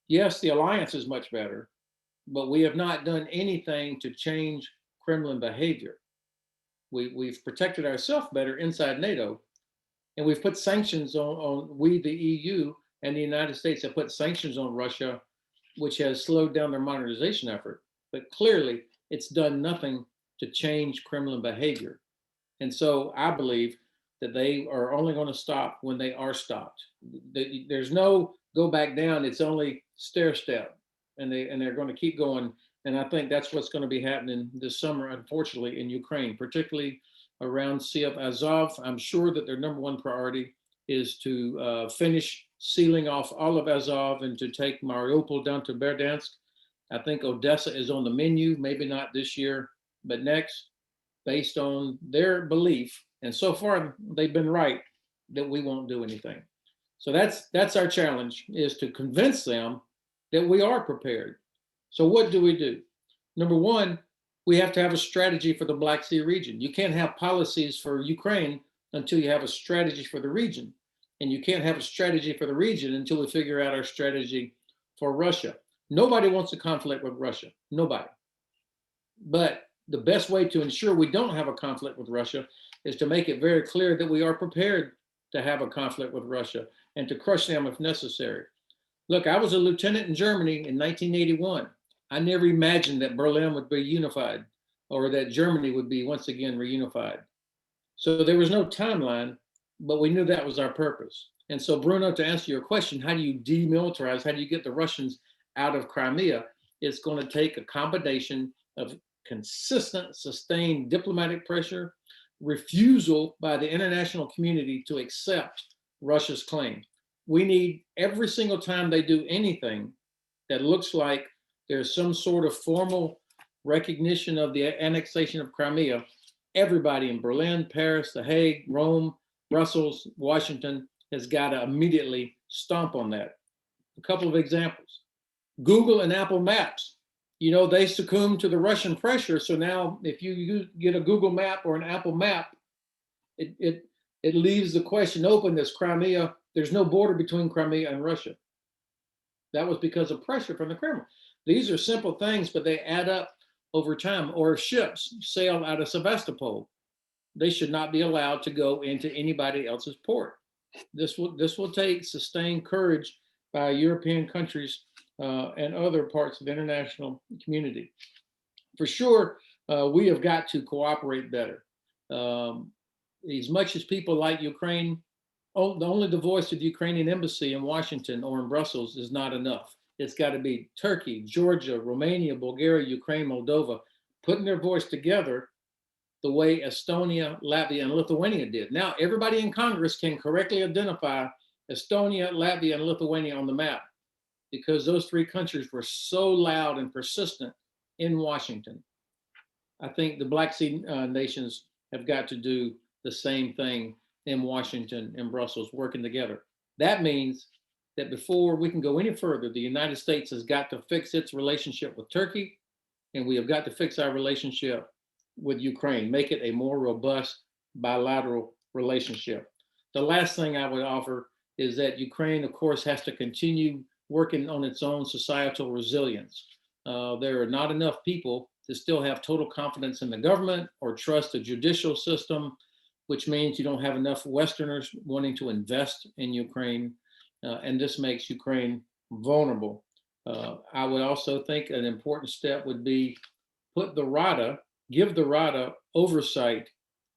Yes, the alliance is much better, but we have not done anything to change Kremlin behavior. We've protected ourselves better inside NATO, and we've put sanctions we, the EU, and the United States have put sanctions on Russia, which has slowed down their modernization effort. But clearly, it's done nothing to change Kremlin behavior. And so I believe that they are only going to stop when they are stopped. There's no go back down. It's only stair step, and they're going to keep going. And I think that's what's going to be happening this summer, unfortunately, in Ukraine, particularly around Sea of Azov. I'm sure that their number one priority is to finish sealing off all of Azov and to take Mariupol down to Berdansk. I think Odessa is on the menu, maybe not this year, but next, based on their belief. And so far, they've been right that we won't do anything. So that's our challenge, is to convince them that we are prepared. So what do we do? Number one, we have to have a strategy for the Black Sea region. You can't have policies for Ukraine until you have a strategy for the region. And you can't have a strategy for the region until we figure out our strategy for Russia. Nobody wants a conflict with Russia, nobody. But the best way to ensure we don't have a conflict with Russia is to make it very clear that we are prepared to have a conflict with Russia and to crush them if necessary. Look, I was a lieutenant in Germany in 1981. I never imagined that Berlin would be unified or that Germany would be once again reunified. So there was no timeline, but we knew that was our purpose. And so, Bruno, to answer your question, how do you demilitarize? How do you get the Russians out of Crimea? It's going to take a combination of consistent, sustained diplomatic pressure, refusal by the international community to accept Russia's claim. We need, every single time they do anything that looks like there's some sort of formal recognition of the annexation of Crimea, everybody in Berlin, Paris, The Hague, Rome, Brussels, Washington has got to immediately stomp on that. A couple of examples. Google and Apple Maps, they succumb to the Russian pressure. So now if you get a Google map or an Apple map, it leaves the question open, as Crimea, there's no border between Crimea and Russia. That was because of pressure from the Kremlin. These are simple things, but they add up over time. Or if ships sail out of Sevastopol, they should not be allowed to go into anybody else's port. This will take sustained courage by European countries and other parts of the international community. For sure, we have got to cooperate better. As much as people like Ukraine, only the voice of the Ukrainian embassy in Washington or in Brussels is not enough. It's got to be Turkey, Georgia, Romania, Bulgaria, Ukraine, Moldova, putting their voice together the way Estonia, Latvia, and Lithuania did. Now, everybody in Congress can correctly identify Estonia, Latvia, and Lithuania on the map because those three countries were so loud and persistent in Washington. I think the Black Sea nations have got to do the same thing in Washington and Brussels, working together. That means that before we can go any further, the United States has got to fix its relationship with Turkey, and we have got to fix our relationship with Ukraine, make it a more robust bilateral relationship. The last thing I would offer is that Ukraine, of course, has to continue working on its own societal resilience. There are not enough people to still have total confidence in the government or trust the judicial system, which means you don't have enough Westerners wanting to invest in Ukraine, and this makes Ukraine vulnerable. I would also think an important step would be give the Rada oversight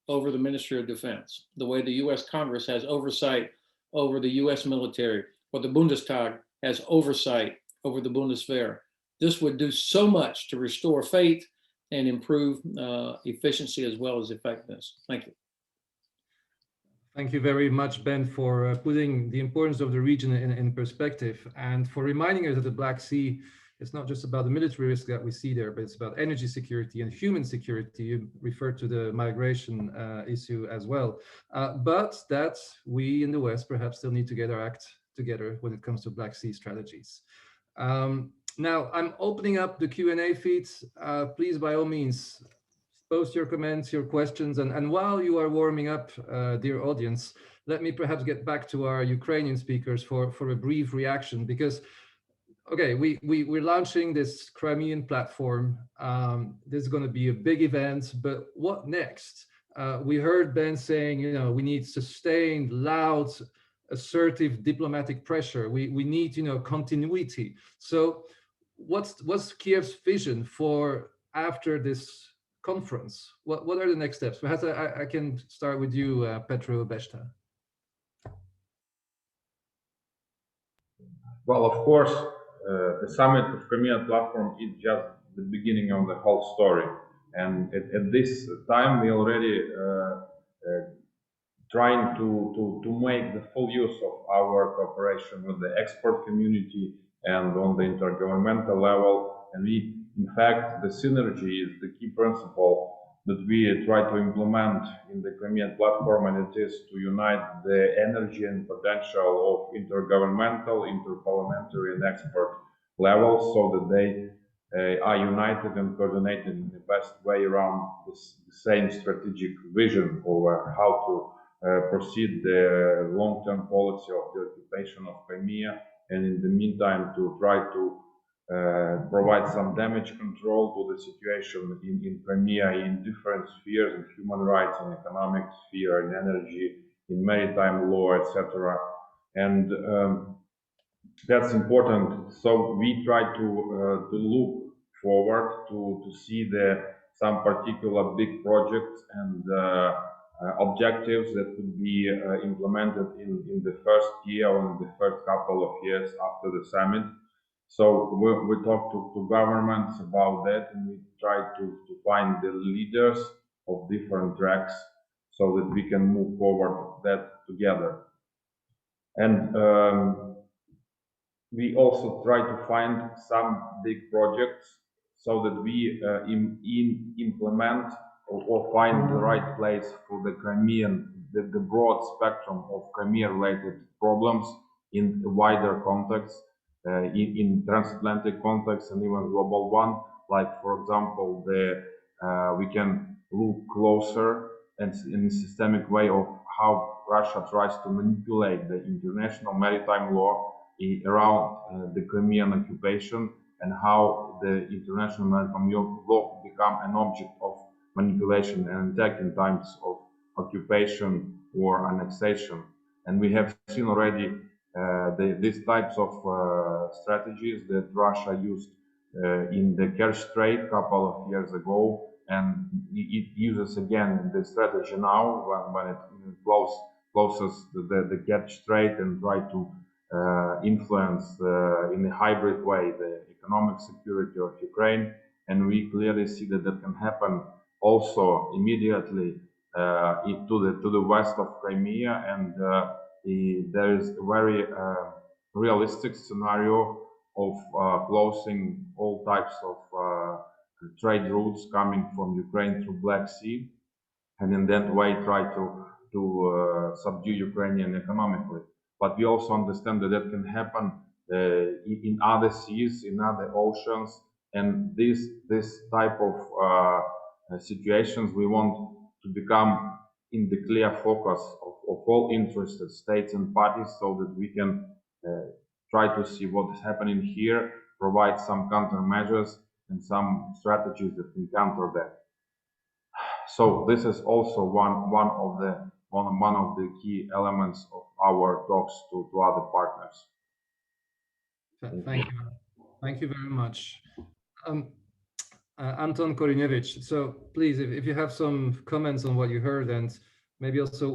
over the Ministry of Defense, the way the US Congress has oversight over the US military, or the Bundestag has oversight over the Bundeswehr. This would do so much to restore faith and improve efficiency as well as effectiveness. Thank you. Thank you very much, Ben, for putting the importance of the region in perspective and for reminding us that the Black Sea is not just about the military risk that we see there, but it's about energy security and human security. You referred to the migration issue as well. But that we in the West perhaps still need to get our act together when it comes to Black Sea strategies. Now, I'm opening up the Q&A feeds. Please, by all means, post your comments, your questions, and while you are warming up, dear audience, let me perhaps get back to our Ukrainian speakers for a brief reaction, because, okay, we're launching this Crimean platform. This is going to be a big event, but what next? We heard Ben saying, we need sustained, loud, assertive diplomatic pressure. We need, continuity. So what's Kiev's vision for after this conference? What are the next steps? Perhaps I can start with you, Petro, Beshta. Well, of course, the summit of Crimean Platform is just the beginning of the whole story. And at this time, we already trying to make the full use of our cooperation with the expert community and on the intergovernmental level. And in fact, the synergy is the key principle that we try to implement in the Crimean Platform, and it is to unite the energy and potential of intergovernmental, interparliamentary, and expert levels so that they are united and coordinated in the best way around the same strategic vision over how to proceed the long-term policy of the occupation of Crimea, and in the meantime to try to provide some damage control to the situation in Crimea in different spheres, in human rights, in economic sphere, in energy, in maritime law, etc. And that's important. So we try to look forward to see some particular big projects and objectives that could be implemented in the first year or in the first couple of years after the summit. So we talk to governments about that, and we try to find the leaders of different tracks so that we can move forward that together. And we also try to find some big projects so that we implement or find the right place for the the broad spectrum of Crimea-related problems in a wider context, in transatlantic context and even global one. Like, for example, we can look closer and in a systemic way of how Russia tries to manipulate the international maritime law around the Crimean occupation, and how the international maritime law become an object of manipulation and attack in times of occupation or annexation. And we have seen already these types of strategies that Russia used in the Kerch Strait a couple of years ago, and it uses again the strategy now when it closes the Kerch Strait and try to influence in a hybrid way the economic security of Ukraine. And we clearly see that that can happen also immediately to the west of Crimea, and there is a very realistic scenario of closing all types of trade routes coming from Ukraine through Black Sea, and in that way try to subdue Ukrainian economically. But we also understand that that can happen in other seas, in other oceans, and this type of situations we want to become in the clear focus of all interested states and parties, so that we can try to see what is happening here, provide some countermeasures and some strategies that can counter that. So this is also one of the key elements of our talks to other partners. Thank you very much. Anton, Korynevych, so please, if you have some comments on what you heard, and maybe also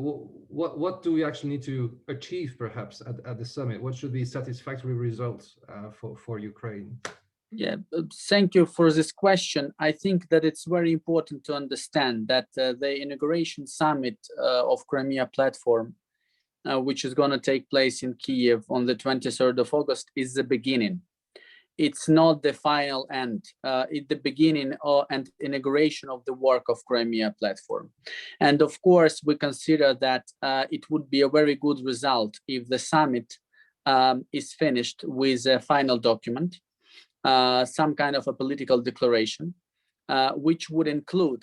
what do we actually need to achieve perhaps at the summit? What should be satisfactory results for Ukraine? Yeah, thank you for this question. I think that it's very important to understand that the inauguration summit of Crimea Platform, which is going to take place in Kiev on the 23rd of August, is the beginning. It's not the final end. It's the beginning and inauguration of the work of Crimea Platform. And of course, we consider that it would be a very good result if the summit is finished with a final document, some kind of a political declaration, which would include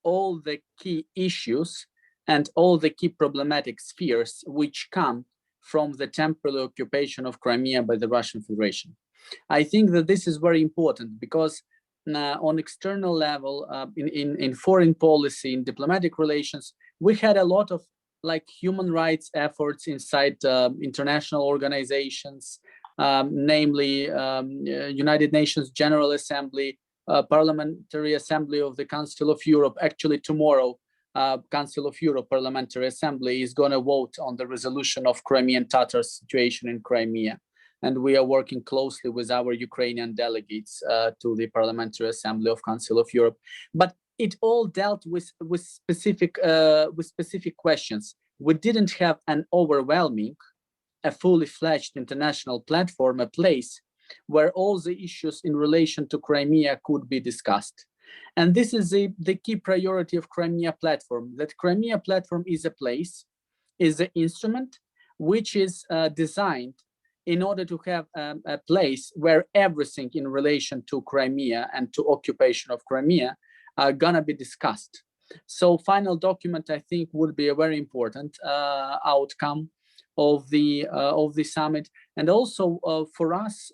all the key issues and all the key problematic spheres which come from the temporary occupation of Crimea by the Russian Federation. I think that this is very important because on external level, in foreign policy, in diplomatic relations, we had a lot of like human rights efforts inside international organizations, namely United Nations General Assembly, Parliamentary Assembly of the Council of Europe. Actually, tomorrow, Council of Europe Parliamentary Assembly is going to vote on the resolution of Crimean Tatars situation in Crimea. And we are working closely with our Ukrainian delegates to the Parliamentary Assembly of Council of Europe. But it all dealt with specific questions. We didn't have an overwhelming, a fully fledged international platform, a place where all the issues in relation to Crimea could be discussed. And this is the key priority of Crimea Platform, that Crimea Platform is a place, is an instrument which is designed in order to have a place where everything in relation to Crimea and to occupation of Crimea are gonna be discussed. So final document, I think, would be a very important outcome of the summit, and also for us,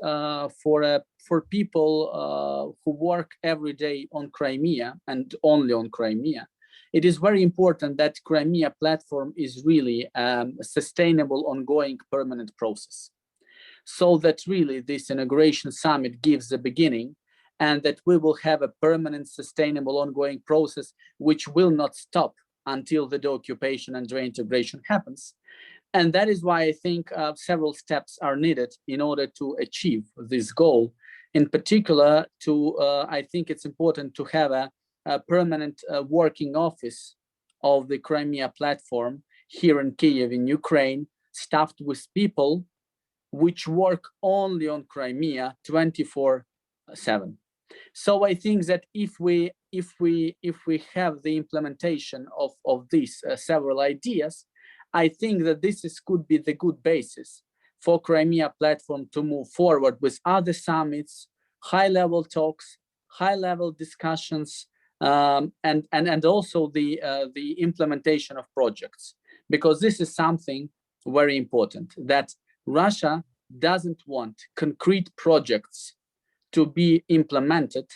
for people who work every day on Crimea and only on Crimea. It is very important that Crimea Platform is really a sustainable, ongoing, permanent process, so that really this inauguration summit gives the beginning, and that we will have a permanent, sustainable, ongoing process which will not stop until the de-occupation and reintegration happens. And that is why I think several steps are needed in order to achieve this goal. In particular, I think it's important to have a permanent working office of the Crimea Platform here in Kiev, in Ukraine, staffed with people which work only on Crimea 24/7. So I think that if we if we have the implementation of these several ideas, I think that could be the good basis for Crimea platform to move forward with other summits, high-level talks, high-level discussions, and also the implementation of projects, because this is something very important, that Russia doesn't want concrete projects to be implemented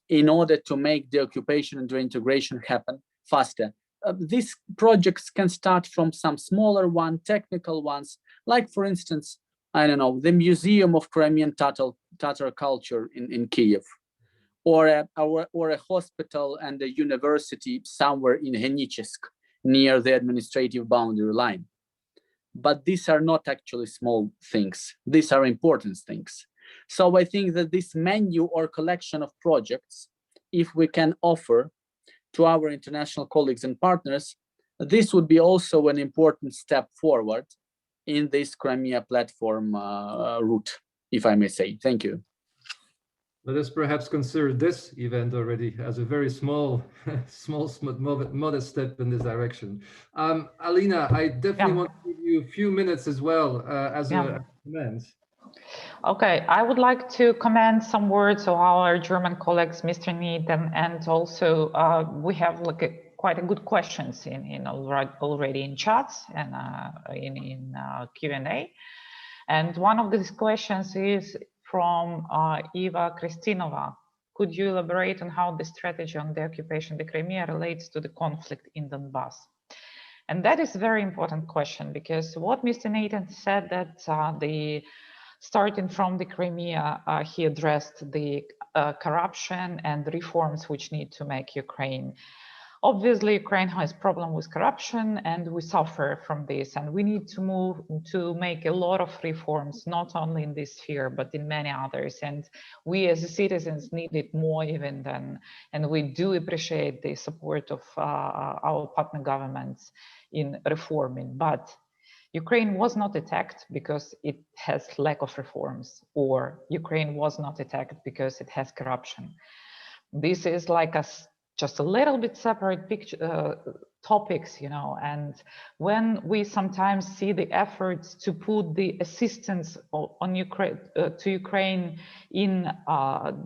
in order to make the occupation and reintegration happen faster. These projects can start from some smaller technical ones, like for instance, I don't know, the Museum of Crimean Tatar culture in Kiev, or a hospital and a university somewhere in Henichesk, near the administrative boundary line. But these are not actually small things. These are important things. So I think that this menu or collection of projects, if we can offer to our international colleagues and partners, this would be also an important step forward in this Crimea platform route, if I may say. Thank you. Let us perhaps consider this event already as a very small, modest step in this direction. Alina, I definitely want to give you a few minutes as well as a comment. Okay, I would like to comment some words of our German colleagues, Mr. Nietan, and also we have quite a good questions in already in chats and in Q&A. And one of these questions is from Eva Kristinova. Could you elaborate on how the strategy on the occupation of the Crimea relates to the conflict in Donbass? And that is a very important question, because what Mr. Nietan said, that starting from the Crimea, he addressed the corruption and reforms which need to make Ukraine. Obviously, Ukraine has a problem with corruption, and we suffer from this. And we need to move to make a lot of reforms, not only in this sphere, but in many others. And we as citizens need it more even than, and we do appreciate the support of our partner governments in reforming. But Ukraine was not attacked because it has lack of reforms, or Ukraine was not attacked because it has corruption. This is like just a little bit separate picture, topics, you know, and when we sometimes see the efforts to put the assistance on Ukraine, to Ukraine in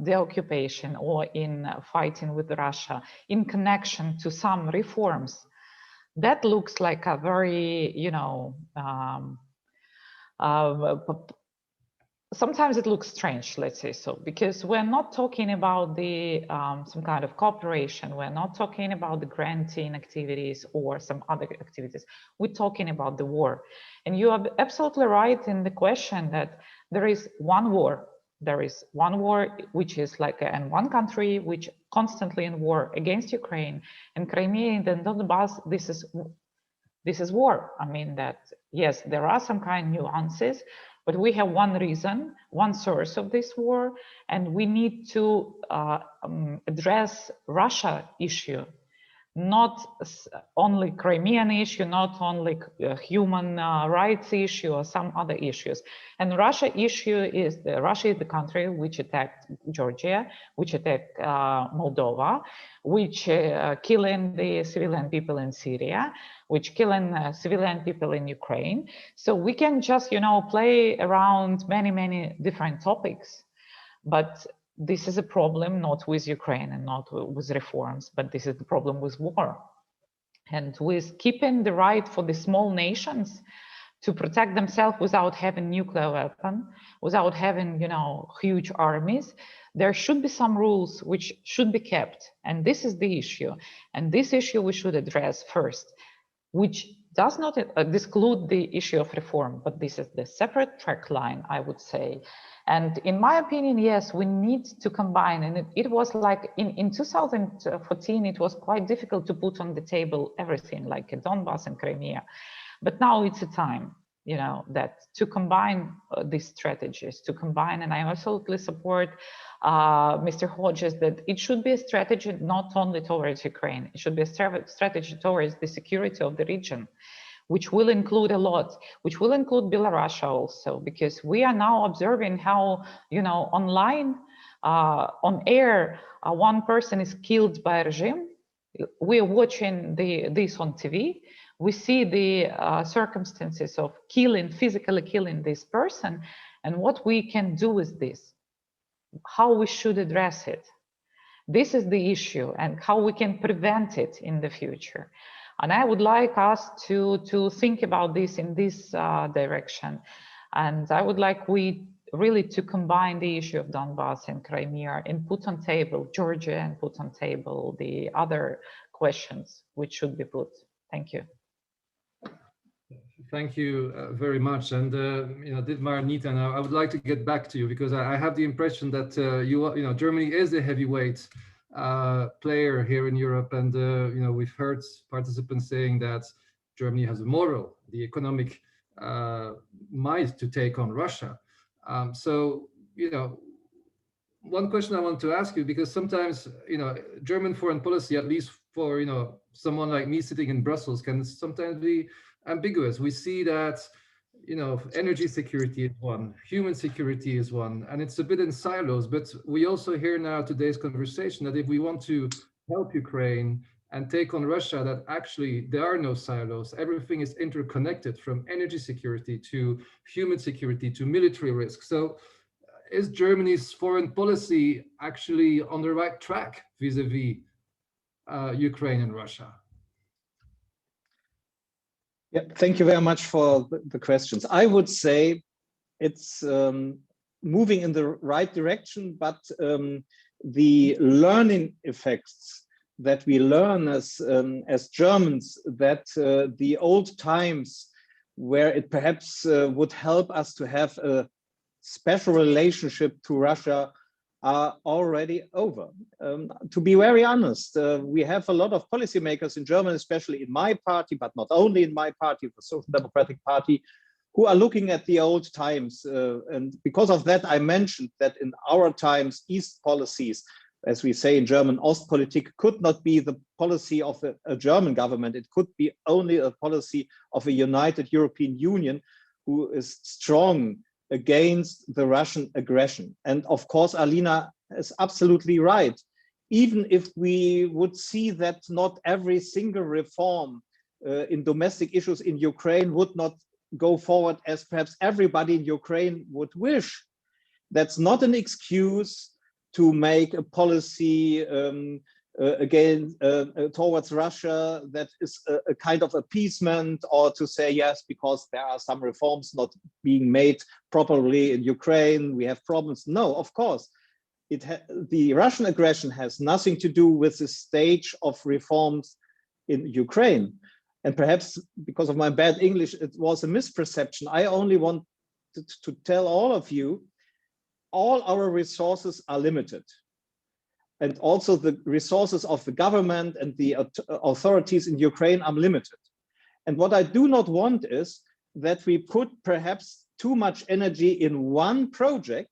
the occupation or in fighting with Russia in connection to some reforms, that looks like a very, you know, sometimes it looks strange, let's say so, because we're not talking about the some kind of cooperation. We're not talking about the granting activities or some other activities. We're talking about the war. And you are absolutely right in the question that there is one war. There is one war, which is like in one country, which constantly in war against Ukraine, and Crimea and then Donbass. This is war. I mean that, yes, there are some kind of nuances, but we have one reason, one source of this war, and we need to address Russia issue, not only Crimean issue, not only human rights issue or some other issues. And Russia issue is Russia is the country which attacked Georgia, which attacked Moldova, which killing the civilian people in Syria, which killing civilian people in Ukraine. So we can just, you know, play around many different topics, but this is a problem not with Ukraine and not with reforms, but this is the problem with war. And with keeping the right for the small nations to protect themselves without having nuclear weapon, without having, you know, huge armies, there should be some rules which should be kept. And this is the issue. And this issue we should address first, which does not exclude the issue of reform, but this is the separate track line, I would say. And in my opinion, yes, we need to combine. And it was like in 2014, it was quite difficult to put on the table everything like Donbass and Crimea. But now it's a time, you know, that to combine these strategies, to combine, and I absolutely support Mr. Hodges that it should be a strategy not only towards Ukraine, it should be a strategy towards the security of the region, which will include a lot, which will include Belarus also, because we are now observing how, you know, online on air, one person is killed by a regime. We're watching this on TV. We see the circumstances of killing, physically killing this person, and what we can do with this, how we should address it. This is the issue, and how we can prevent it in the future. And I would like us to think about this in this direction. And I would like we really to combine the issue of Donbass and Crimea and put on table Georgia and put on table the other questions which should be put. Thank you. Thank you very much. And Dietmar, Nietan, I would like to get back to you because I have the impression that Germany is a heavyweight player here in Europe, and we've heard participants saying that Germany has a moral, the economic might to take on Russia. One question I want to ask you, because sometimes German foreign policy, at least for someone like me sitting in Brussels, can sometimes be ambiguous. We see that energy security is one, human security is one, and it's a bit in silos. But we also hear now today's conversation that if we want to help Ukraine and take on Russia, that actually there are no silos. Everything is interconnected, from energy security to human security to military risk. So is Germany's foreign policy actually on the right track vis-a-vis Ukraine and Russia? Yeah, thank you very much for the questions. I would say it's moving in the right direction, but the learning effects that we learn as Germans, that the old times where it perhaps would help us to have a special relationship to Russia are already over. To be very honest, we have a lot of policymakers in Germany, especially in my party, but not only in my party, the Social Democratic Party, who are looking at the old times. And because of that, I mentioned that in our times, East policies, as we say in German, Ostpolitik, could not be the policy of a German government. It could be only a policy of a united European Union who is strong against the Russian aggression. And of course, Alina is absolutely right. Even if we would see that not every single reform in domestic issues in Ukraine would not go forward as perhaps everybody in Ukraine would wish, that's not an excuse to make a policy again towards Russia that is a kind of appeasement, or to say yes, because there are some reforms not being made properly in Ukraine, we have problems. No, of course, the Russian aggression has nothing to do with the stage of reforms in Ukraine. And perhaps because of my bad English, it was a misperception. I only want to tell all of you, all our resources are limited. And also the resources of the government and the authorities in Ukraine are limited. And what I do not want is that we put perhaps too much energy in one project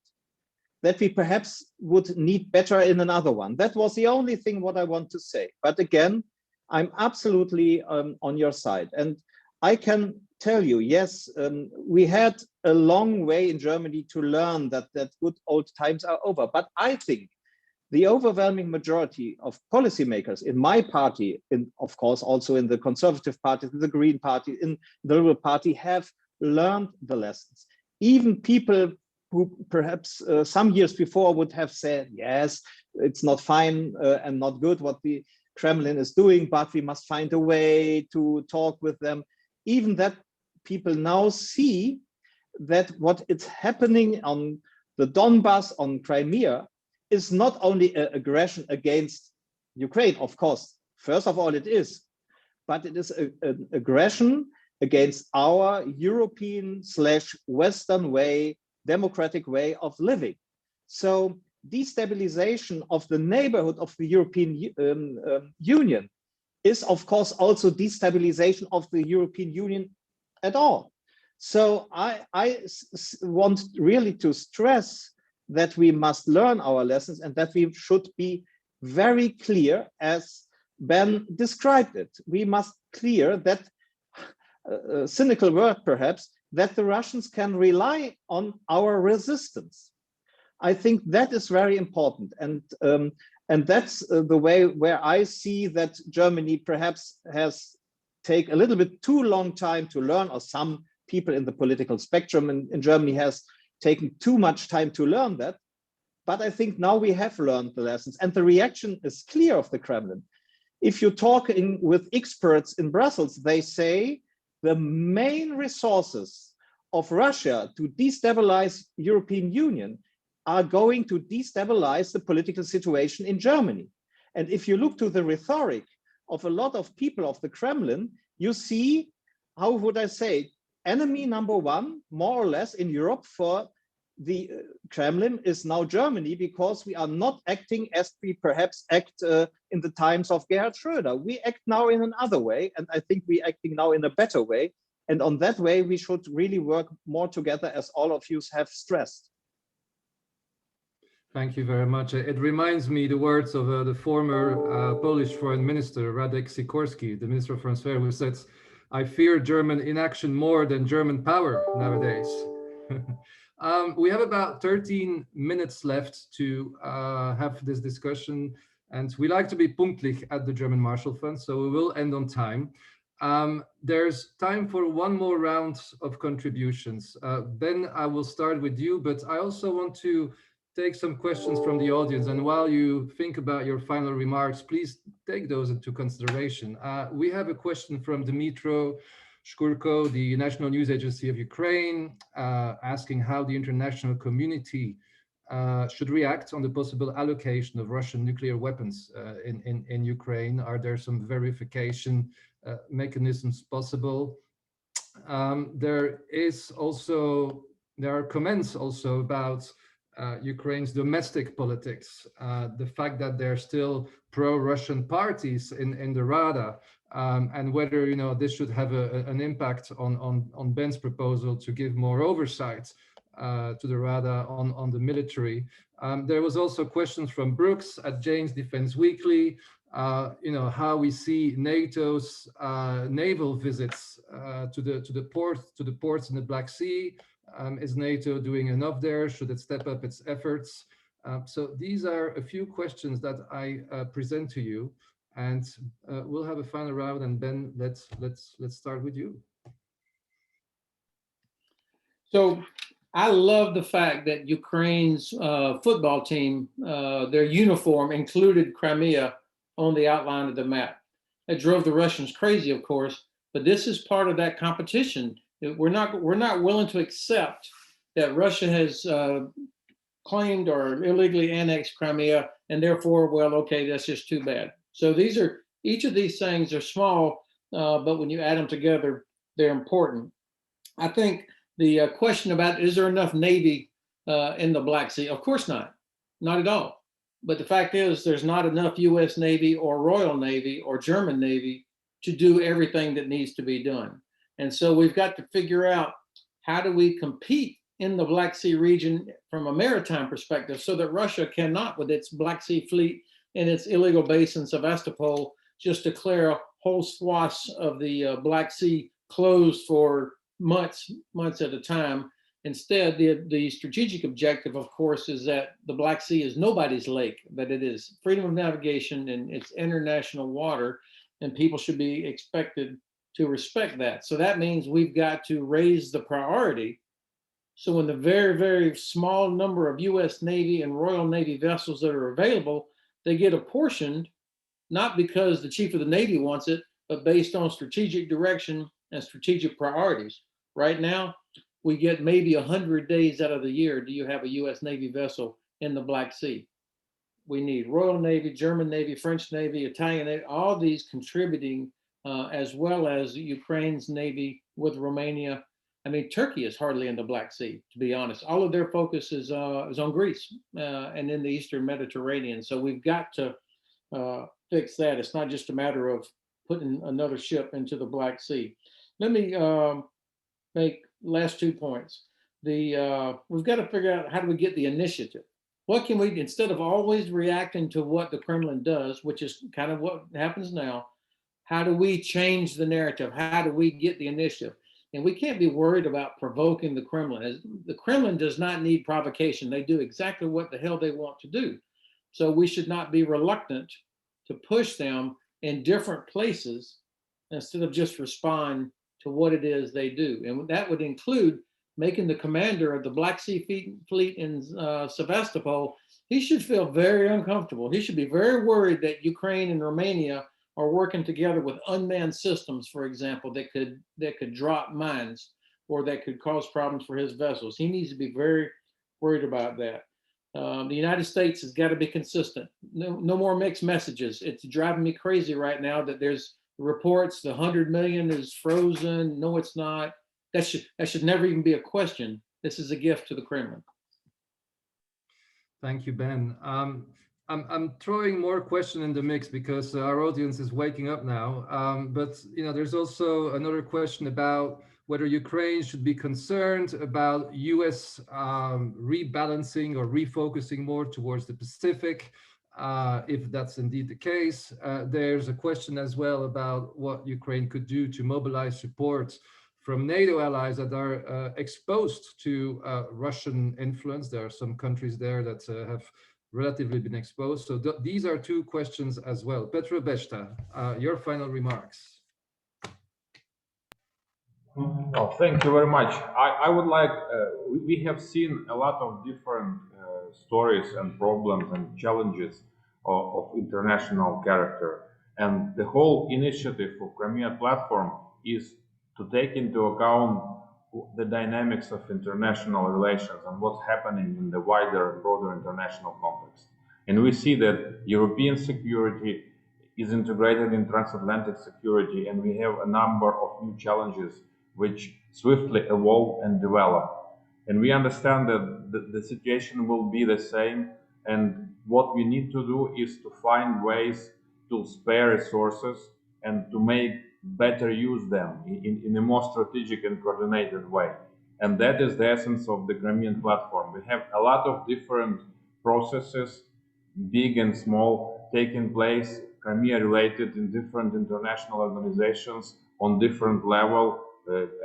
that we perhaps would need better in another one. That was the only thing what I want to say. But again, I'm absolutely on your side. And I can tell you, yes, we had a long way in Germany to learn that good old times are over. But I think the overwhelming majority of policymakers in my party, of course, also in the Conservative Party, in the Green Party, in the Liberal Party, have learned the lessons. Even people who perhaps some years before would have said, yes, it's not fine and not good what the Kremlin is doing, but we must find a way to talk with them. Even that people now see that what is happening on the Donbass, on Crimea, is not only an aggression against Ukraine, of course, first of all it is, but it is an aggression against our European/Western way, democratic way of living. So destabilization of the neighborhood of the European Union is of course also destabilization of the European Union at all. So I want really to stress that we must learn our lessons and that we should be very clear, as Ben described it. We must clear that, cynical word perhaps, that the Russians can rely on our resistance. I think that is very important, and that's the way where I see that Germany perhaps has taken a little bit too long time to learn, or some people in the political spectrum in Germany has taken too much time to learn that. But I think now we have learned the lessons, and the reaction is clear of the Kremlin. If you talk with experts in Brussels, they say the main resources of Russia to destabilize European Union are going to destabilize the political situation in Germany. And if you look to the rhetoric of a lot of people of the Kremlin, you see, how would I say, enemy number one, more or less, in Europe for the Kremlin is now Germany, because we are not acting as we perhaps act in the times of Gerhard Schröder. We act now in another way, and I think we're acting now in a better way. And on that way, we should really work more together, as all of you have stressed. Thank you very much. It reminds me the words of the former Polish foreign minister, Radek Sikorski, the Minister of Foreign Affairs, who said, "I fear German inaction more than German power nowadays." We have about 13 minutes left to have this discussion, and we like to be pünktlich at the German Marshall Fund, so we will end on time. There's time for one more round of contributions. Ben, I will start with you, but I also want to take some questions from the audience. And while you think about your final remarks, please take those into consideration. We have a question from Dmytro Shkurko, the National News Agency of Ukraine, asking how the international community should react on the possible allocation of Russian nuclear weapons in Ukraine. Are there some verification mechanisms possible? There are comments also about Ukraine's domestic politics, the fact that there are still pro-Russian parties in the Rada, and whether this should have an impact on Ben's proposal to give more oversight to the Rada on the military. There was also questions from Brooks at Jane's Defense Weekly, how we see NATO's naval visits to the ports in the Black Sea. Is NATO doing enough there? Should it step up its efforts? So these are a few questions that I present to you, and we'll have a final round. And Ben, let's start with you. So I love the fact that Ukraine's football team, their uniform included Crimea on the outline of the map. It drove the Russians crazy, of course, but this is part of that competition. We're not willing to accept that Russia has claimed or illegally annexed Crimea, and therefore, well, okay, that's just too bad. So each of these things are small, but when you add them together, they're important. I think the question about, is there enough Navy in the Black Sea? Of course not at all. But the fact is, there's not enough US Navy or Royal Navy or German Navy to do everything that needs to be done. And so we've got to figure out, how do we compete in the Black Sea region from a maritime perspective so that Russia cannot, with its Black Sea fleet and its illegal base in Sevastopol, just declare whole swaths of the Black Sea closed for months at a time. Instead, the strategic objective, of course, is that the Black Sea is nobody's lake, that it is freedom of navigation and it's international water, and people should be expected to respect that. So that means we've got to raise the priority. So when the very, very small number of US Navy and Royal Navy vessels that are available, they get apportioned, not because the Chief of the Navy wants it, but based on strategic direction and strategic priorities. Right now, we get maybe 100 days out of the year do you have a US Navy vessel in the Black Sea. We need Royal Navy, German Navy, French Navy, Italian Navy, all these contributing, as well as Ukraine's Navy with Romania. I mean, Turkey is hardly in the Black Sea, to be honest. All of their focus is on Greece and in the Eastern Mediterranean. So we've got to fix that. It's not just a matter of putting another ship into the Black Sea. Let me make last 2 points. We've got to figure out, how do we get the initiative? What can we, instead of always reacting to what the Kremlin does, which is kind of what happens now, how do we change the narrative? How do we get the initiative? And we can't be worried about provoking the Kremlin. The Kremlin does not need provocation. They do exactly what the hell they want to do. So we should not be reluctant to push them in different places instead of just respond to what it is they do. And that would include making the commander of the Black Sea Fleet in Sevastopol, he should feel very uncomfortable. He should be very worried that Ukraine and Romania are working together with unmanned systems, for example, that could drop mines or that could cause problems for his vessels. He needs to be very worried about that. The United States has got to be consistent. No more mixed messages. It's driving me crazy right now that there's reports the 100 million is frozen. No, it's not. That should never even be a question. This is a gift to the Kremlin. Thank you, Ben. I'm throwing more question in the mix because our audience is waking up now. But there's also another question about whether Ukraine should be concerned about US rebalancing or refocusing more towards the Pacific, if that's indeed the case. There's a question as well about what Ukraine could do to mobilize support from NATO allies that are exposed to Russian influence. There are some countries there that have relatively been exposed. So these are two questions as well. Petro, Beshta, your final remarks. Oh, thank you very much. I would like, we have seen a lot of different stories and problems and challenges of international character. And the whole initiative for Crimean Platform is to take into account the dynamics of international relations and what's happening in the wider, broader international context. And we see that European security is integrated in transatlantic security, and we have a number of new challenges which swiftly evolve and develop. And we understand that the situation will be the same, and what we need to do is to find ways to spare resources and to make better use them in a more strategic and coordinated way. And that is the essence of the Crimean Platform. We have a lot of different processes, big and small, taking place, Crimea related in different international organizations on different level,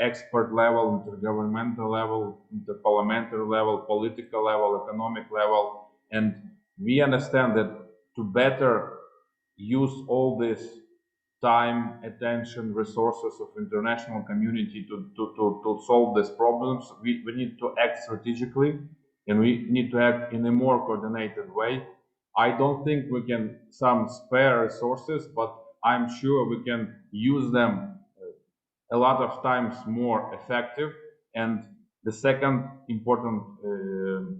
expert level, intergovernmental level, interparliamentary level, political level, economic level. And we understand that to better use all this time, attention, resources of international community to solve these problems, we need to act strategically, and we need to act in a more coordinated way. I don't think we can some spare resources, but I'm sure we can use them a lot of times more effective. And the second important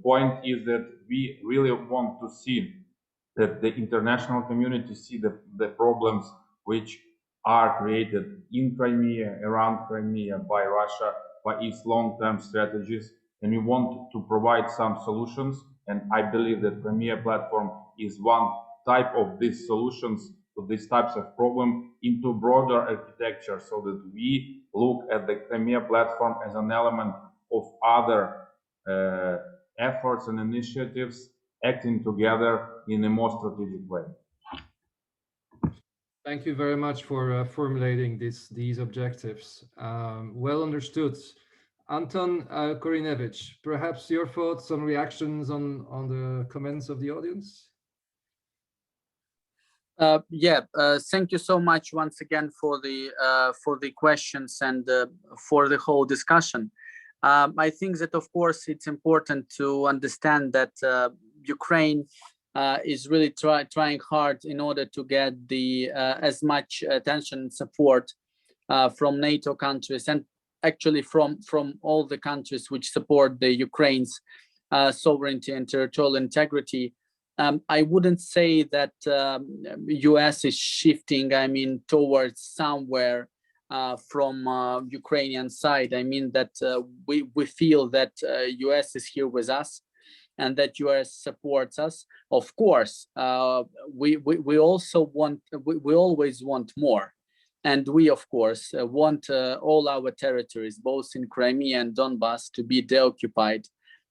point is that we really want to see that the international community see the problems which are created in Crimea, around Crimea by Russia, by its long-term strategies, and we want to provide some solutions. And I believe that Crimea Platform is one type of these solutions to these types of problems into broader architecture, so that we look at the Crimea Platform as an element of other efforts and initiatives acting together in a more strategic way. Thank you very much for formulating these objectives. Well understood. Anton, Korynevych, perhaps your thoughts, some reactions on the comments of the audience? Thank you so much once again for the questions and for the whole discussion. I think that, of course, it's important to understand that Ukraine is really trying hard in order to get the as much attention and support from NATO countries, and actually from all the countries which support the Ukraine's sovereignty and territorial integrity. I wouldn't say that US is shifting, towards somewhere from Ukrainian side. I mean that we feel that US is here with us, and that US supports us. Of course, we also want, we always want more. And we, of course, want all our territories, both in Crimea and Donbass, to be deoccupied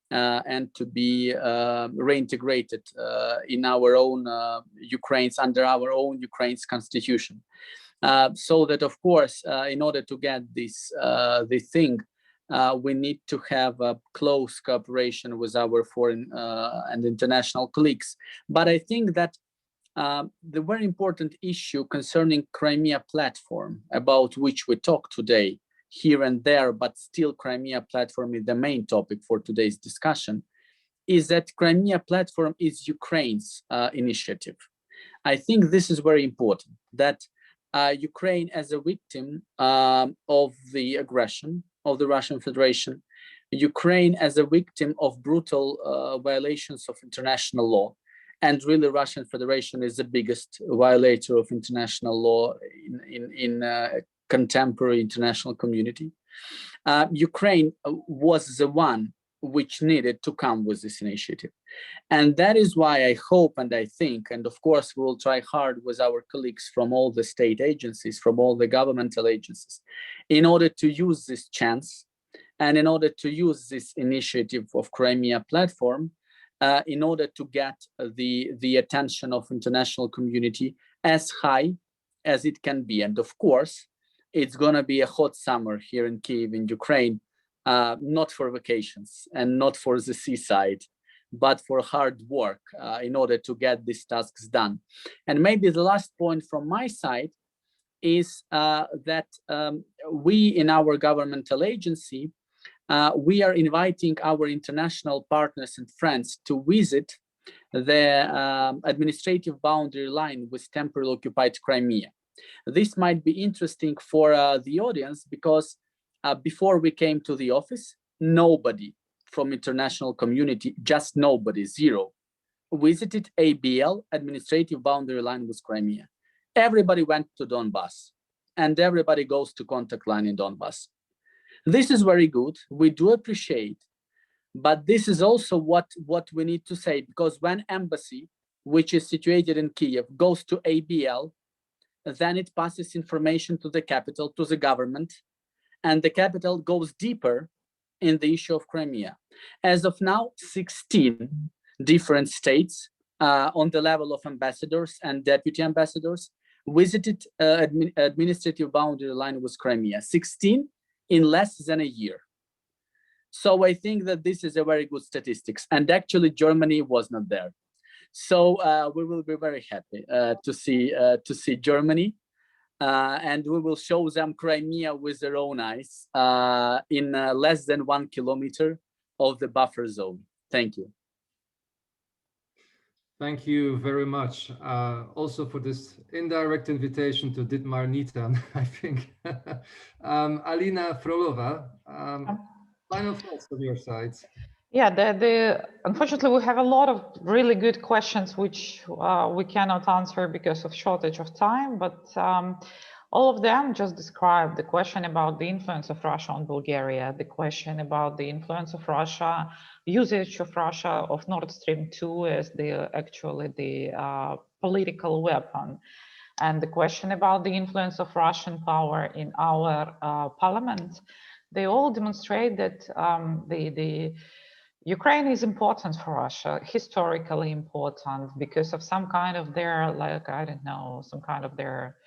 and to be reintegrated in our own Ukraine's, under our own Ukraine's constitution. So that, of course, in order to get this thing, we need to have a close cooperation with our foreign and international colleagues. But I think that the very important issue concerning Crimea Platform, about which we talk today here and there, but still Crimea Platform is the main topic for today's discussion, is that Crimea Platform is Ukraine's initiative. I think this is very important, that Ukraine as a victim of the aggression of the Russian Federation, Ukraine as a victim of brutal violations of international law, and really Russian Federation is the biggest violator of international law in contemporary international community. Ukraine was the one which needed to come with this initiative. And that is why I hope and I think, and of course we will try hard with our colleagues from all the state agencies, from all the governmental agencies, in order to use this chance and in order to use this initiative of Crimea Platform in order to get the attention of international community as high as it can be. And of course, it's gonna be a hot summer here in Kyiv in Ukraine, not for vacations and not for the seaside, but for hard work in order to get these tasks done. And maybe the last point from my side is that we in our governmental agency, we are inviting our international partners and friends to visit the administrative boundary line with temporarily occupied Crimea. This might be interesting for the audience because before we came to the office, nobody from international community, just nobody, zero, visited ABL, administrative boundary line with Crimea. Everybody went to Donbass and everybody goes to contact line in Donbass. This is very good, we do appreciate, but this is also what we need to say, because when embassy, which is situated in Kyiv, goes to ABL, then it passes information to the capital, to the government, and the capital goes deeper in the issue of Crimea. As of now, 16 different states on the level of ambassadors and deputy ambassadors visited administrative boundary line with Crimea, 16 in less than a year. So I think that this is a very good statistics, and actually Germany was not there. So we will be very happy to see Germany, and we will show them Crimea with their own eyes in less than 1 kilometer of the buffer zone. Thank you. Thank you very much. Also for this indirect invitation to Dietmar Nietan, I think. Alina, Frolova, final thoughts from your side. Yeah, unfortunately, we have a lot of really good questions which we cannot answer because of shortage of time, but all of them just describe the question about the influence of Russia on Bulgaria, the question about the influence of Russia, usage of Russia of Nord Stream 2 as the political weapon, and the question about the influence of Russian power in our parliament. They all demonstrate that Ukraine is important for Russia, historically important, because of some kind of their, like, I don't know, some kind of their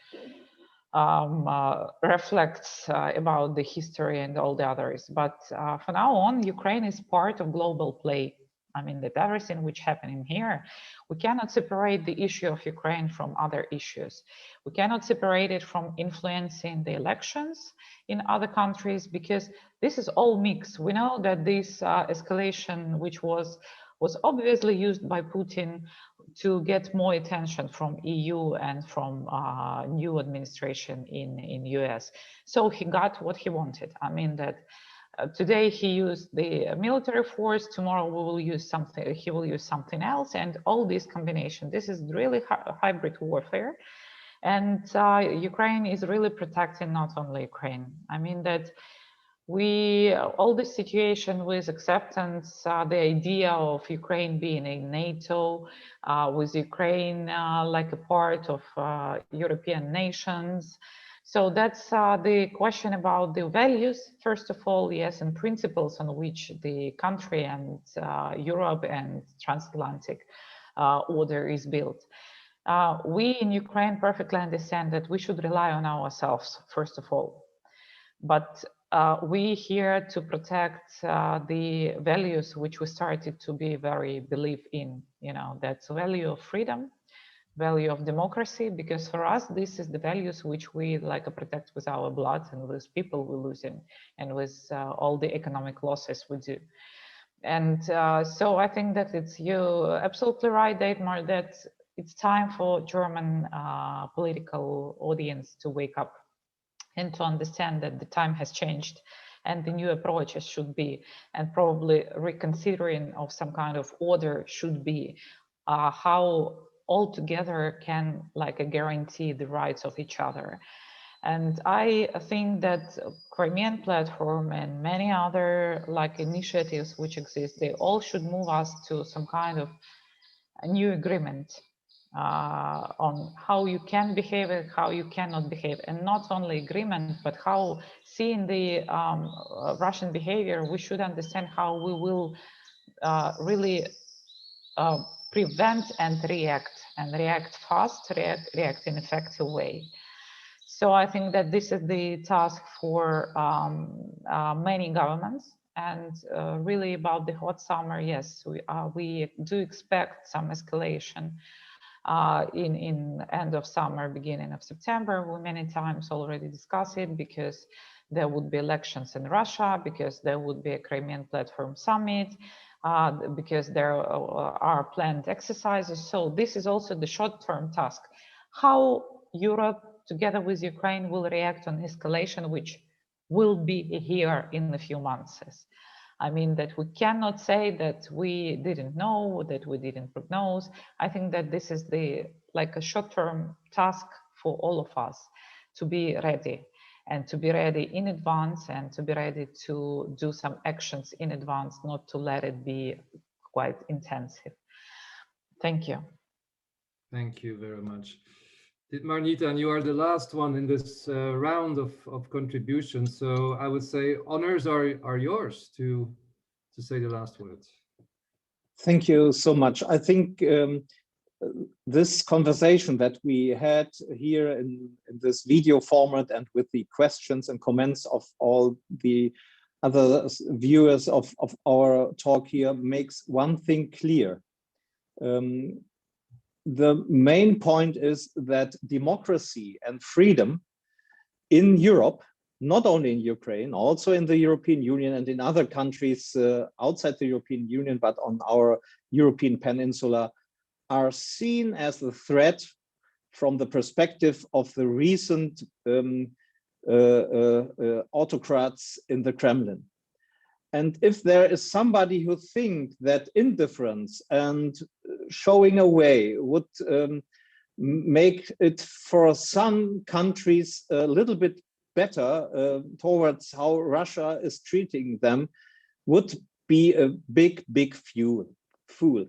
reflects about the history and all the others. But from now on, Ukraine is part of global play. I mean, that everything which happening here, we cannot separate the issue of Ukraine from other issues. We cannot separate it from influencing the elections in other countries, because this is all mixed. We know that this escalation, which was obviously used by Putin to get more attention from EU and from new administration in US. So he got what he wanted. I mean that today he used the military force, tomorrow we will use something, he will use something else, and all this combination. This is really hybrid warfare. And Ukraine is really protecting not only Ukraine. I mean that all this situation with acceptance, the idea of Ukraine being in NATO, with Ukraine like a part of European nations. So that's the question about the values, first of all, yes, and principles on which the country and Europe and transatlantic order is built. We in Ukraine perfectly understand that we should rely on ourselves, first of all. But we here to protect the values which we started to be very believe in, that's value of freedom, value of democracy, because for us, this is the values which we protect with our blood and with people we're losing and with all the economic losses we do. And so I think that you're absolutely right, Dietmar, that it's time for German political audience to wake up and to understand that the time has changed and the new approaches should be, and probably reconsidering of some kind of order should be, how all together can guarantee the rights of each other. And I think that Crimean Platform and many other initiatives which exist, they all should move us to some kind of a new agreement on how you can behave and how you cannot behave, and not only agreement, but how, seeing the Russian behavior, we should understand how we will really prevent and react fast, react in an effective way. So I think that this is the task for many governments. And really about the hot summer, yes, we do expect some escalation in end of summer, beginning of September. We many times already discussed it, because there would be elections in Russia, because there would be a Crimean Platform summit, because there are planned exercises. So this is also the short-term task. How Europe, together with Ukraine, will react on escalation, which will be here in a few months. I mean, that we cannot say that we didn't know, that we didn't prognose. I think that this is a short-term task for all of us to be ready, and to be ready in advance, and to be ready to do some actions in advance, not to let it be quite intensive. Thank you. Thank you very much. Dietmar, Nietan, you are the last one in this round of contributions. So I would say honors are yours to say the last words. Thank you so much. I think this conversation that we had here in this video format, and with the questions and comments of all the other viewers of our talk here, makes one thing clear. The main point is that democracy and freedom in Europe, not only in Ukraine, also in the European Union and in other countries outside the European Union, but on our European peninsula, are seen as a threat from the perspective of the recent autocrats in the Kremlin. And if there is somebody who thinks that indifference and showing away would make it for some countries a little bit better towards how Russia is treating them, would be a big fool.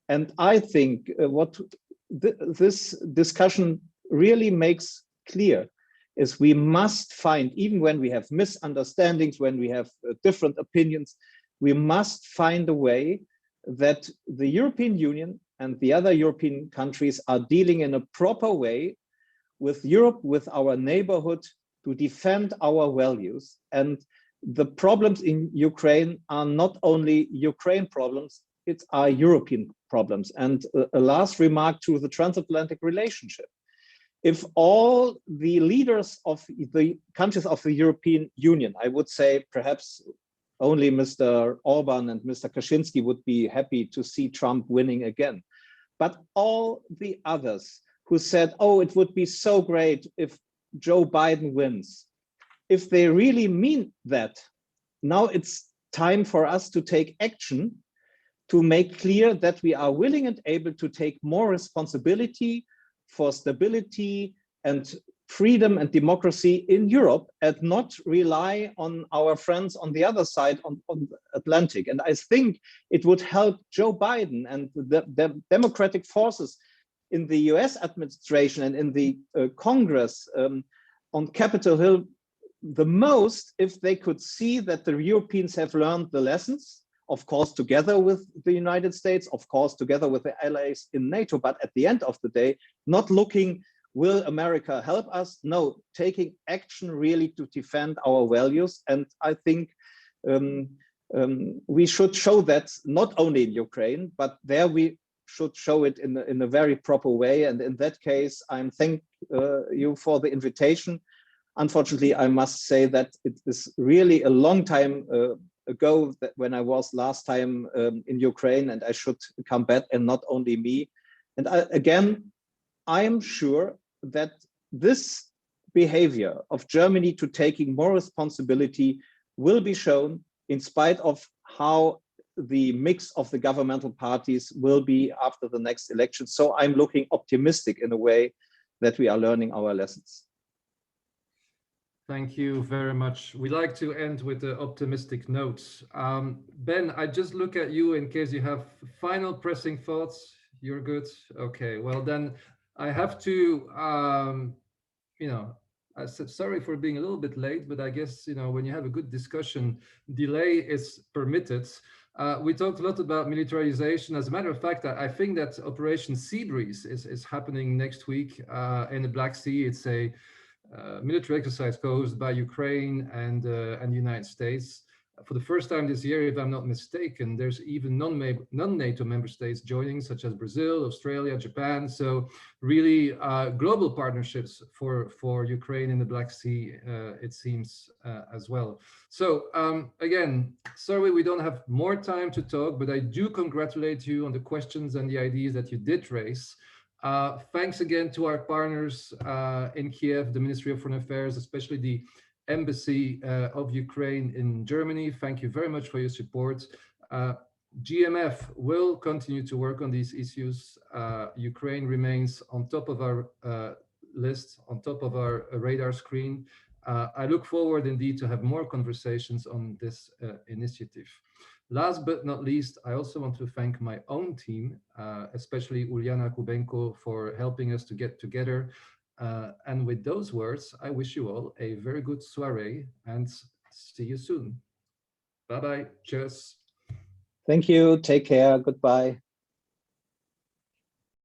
And I think what this discussion really makes clear is we must find, even when we have misunderstandings, when we have different opinions, we must find a way that the European Union and the other European countries are dealing in a proper way with Europe, with our neighborhood, to defend our values. And the problems in Ukraine are not only Ukraine problems, it's our European problems. And a last remark to the transatlantic relationship. If all the leaders of the countries of the European Union, I would say perhaps only Mr. Orban and Mr. Kaczynski would be happy to see Trump winning again. But all the others who said, oh, it would be so great if Joe Biden wins, if they really mean that, now it's time for us to take action to make clear that we are willing and able to take more responsibility for stability and freedom and democracy in Europe, and not rely on our friends on the other side on the Atlantic. And I think it would help Joe Biden and the democratic forces in the US administration and in the Congress on Capitol Hill the most if they could see that the Europeans have learned the lessons of course, together with the United States, of course, together with the allies in NATO, but at the end of the day, not looking, will America help us? No, taking action really to defend our values. And I think we should show that not only in Ukraine, but there we should show it in a very proper way. And in that case, I'm thank you for the invitation. Unfortunately, I must say that it is really a long time ago that when I was last time in Ukraine, and I should come back, and not only me. And I am sure that this behavior of Germany to taking more responsibility will be shown in spite of how the mix of the governmental parties will be after the next election. So I'm looking optimistic in a way that we are learning our lessons. Thank you very much. We like to end with the optimistic notes. Ben, I just look at you in case you have final pressing thoughts. You're good? Okay, well then I have to, I said sorry for being a little bit late, but I guess, when you have a good discussion, delay is permitted. We talked a lot about militarization. As a matter of fact, I think that Operation Sea Breeze is happening next week in the Black Sea. It's a military exercise caused by Ukraine and the United States. For the first time this year, if I'm not mistaken, there's even non-NATO member states joining, such as Brazil, Australia, Japan. So really global partnerships for Ukraine in the Black Sea, it seems, as well. So again, sorry we don't have more time to talk, but I do congratulate you on the questions and the ideas that you did raise. Thanks again to our partners in Kiev, the Ministry of Foreign Affairs, especially the Embassy of Ukraine in Germany. Thank you very much for your support. GMF will continue to work on these issues. Ukraine remains on top of our list, on top of our radar screen. I look forward indeed to have more conversations on this initiative. Last but not least, I also want to thank my own team, especially Uliana Kubenko, for helping us to get together. And with those words, I wish you all a very good soiree and see you soon. Bye-bye. Cheers. Thank you. Take care. Goodbye.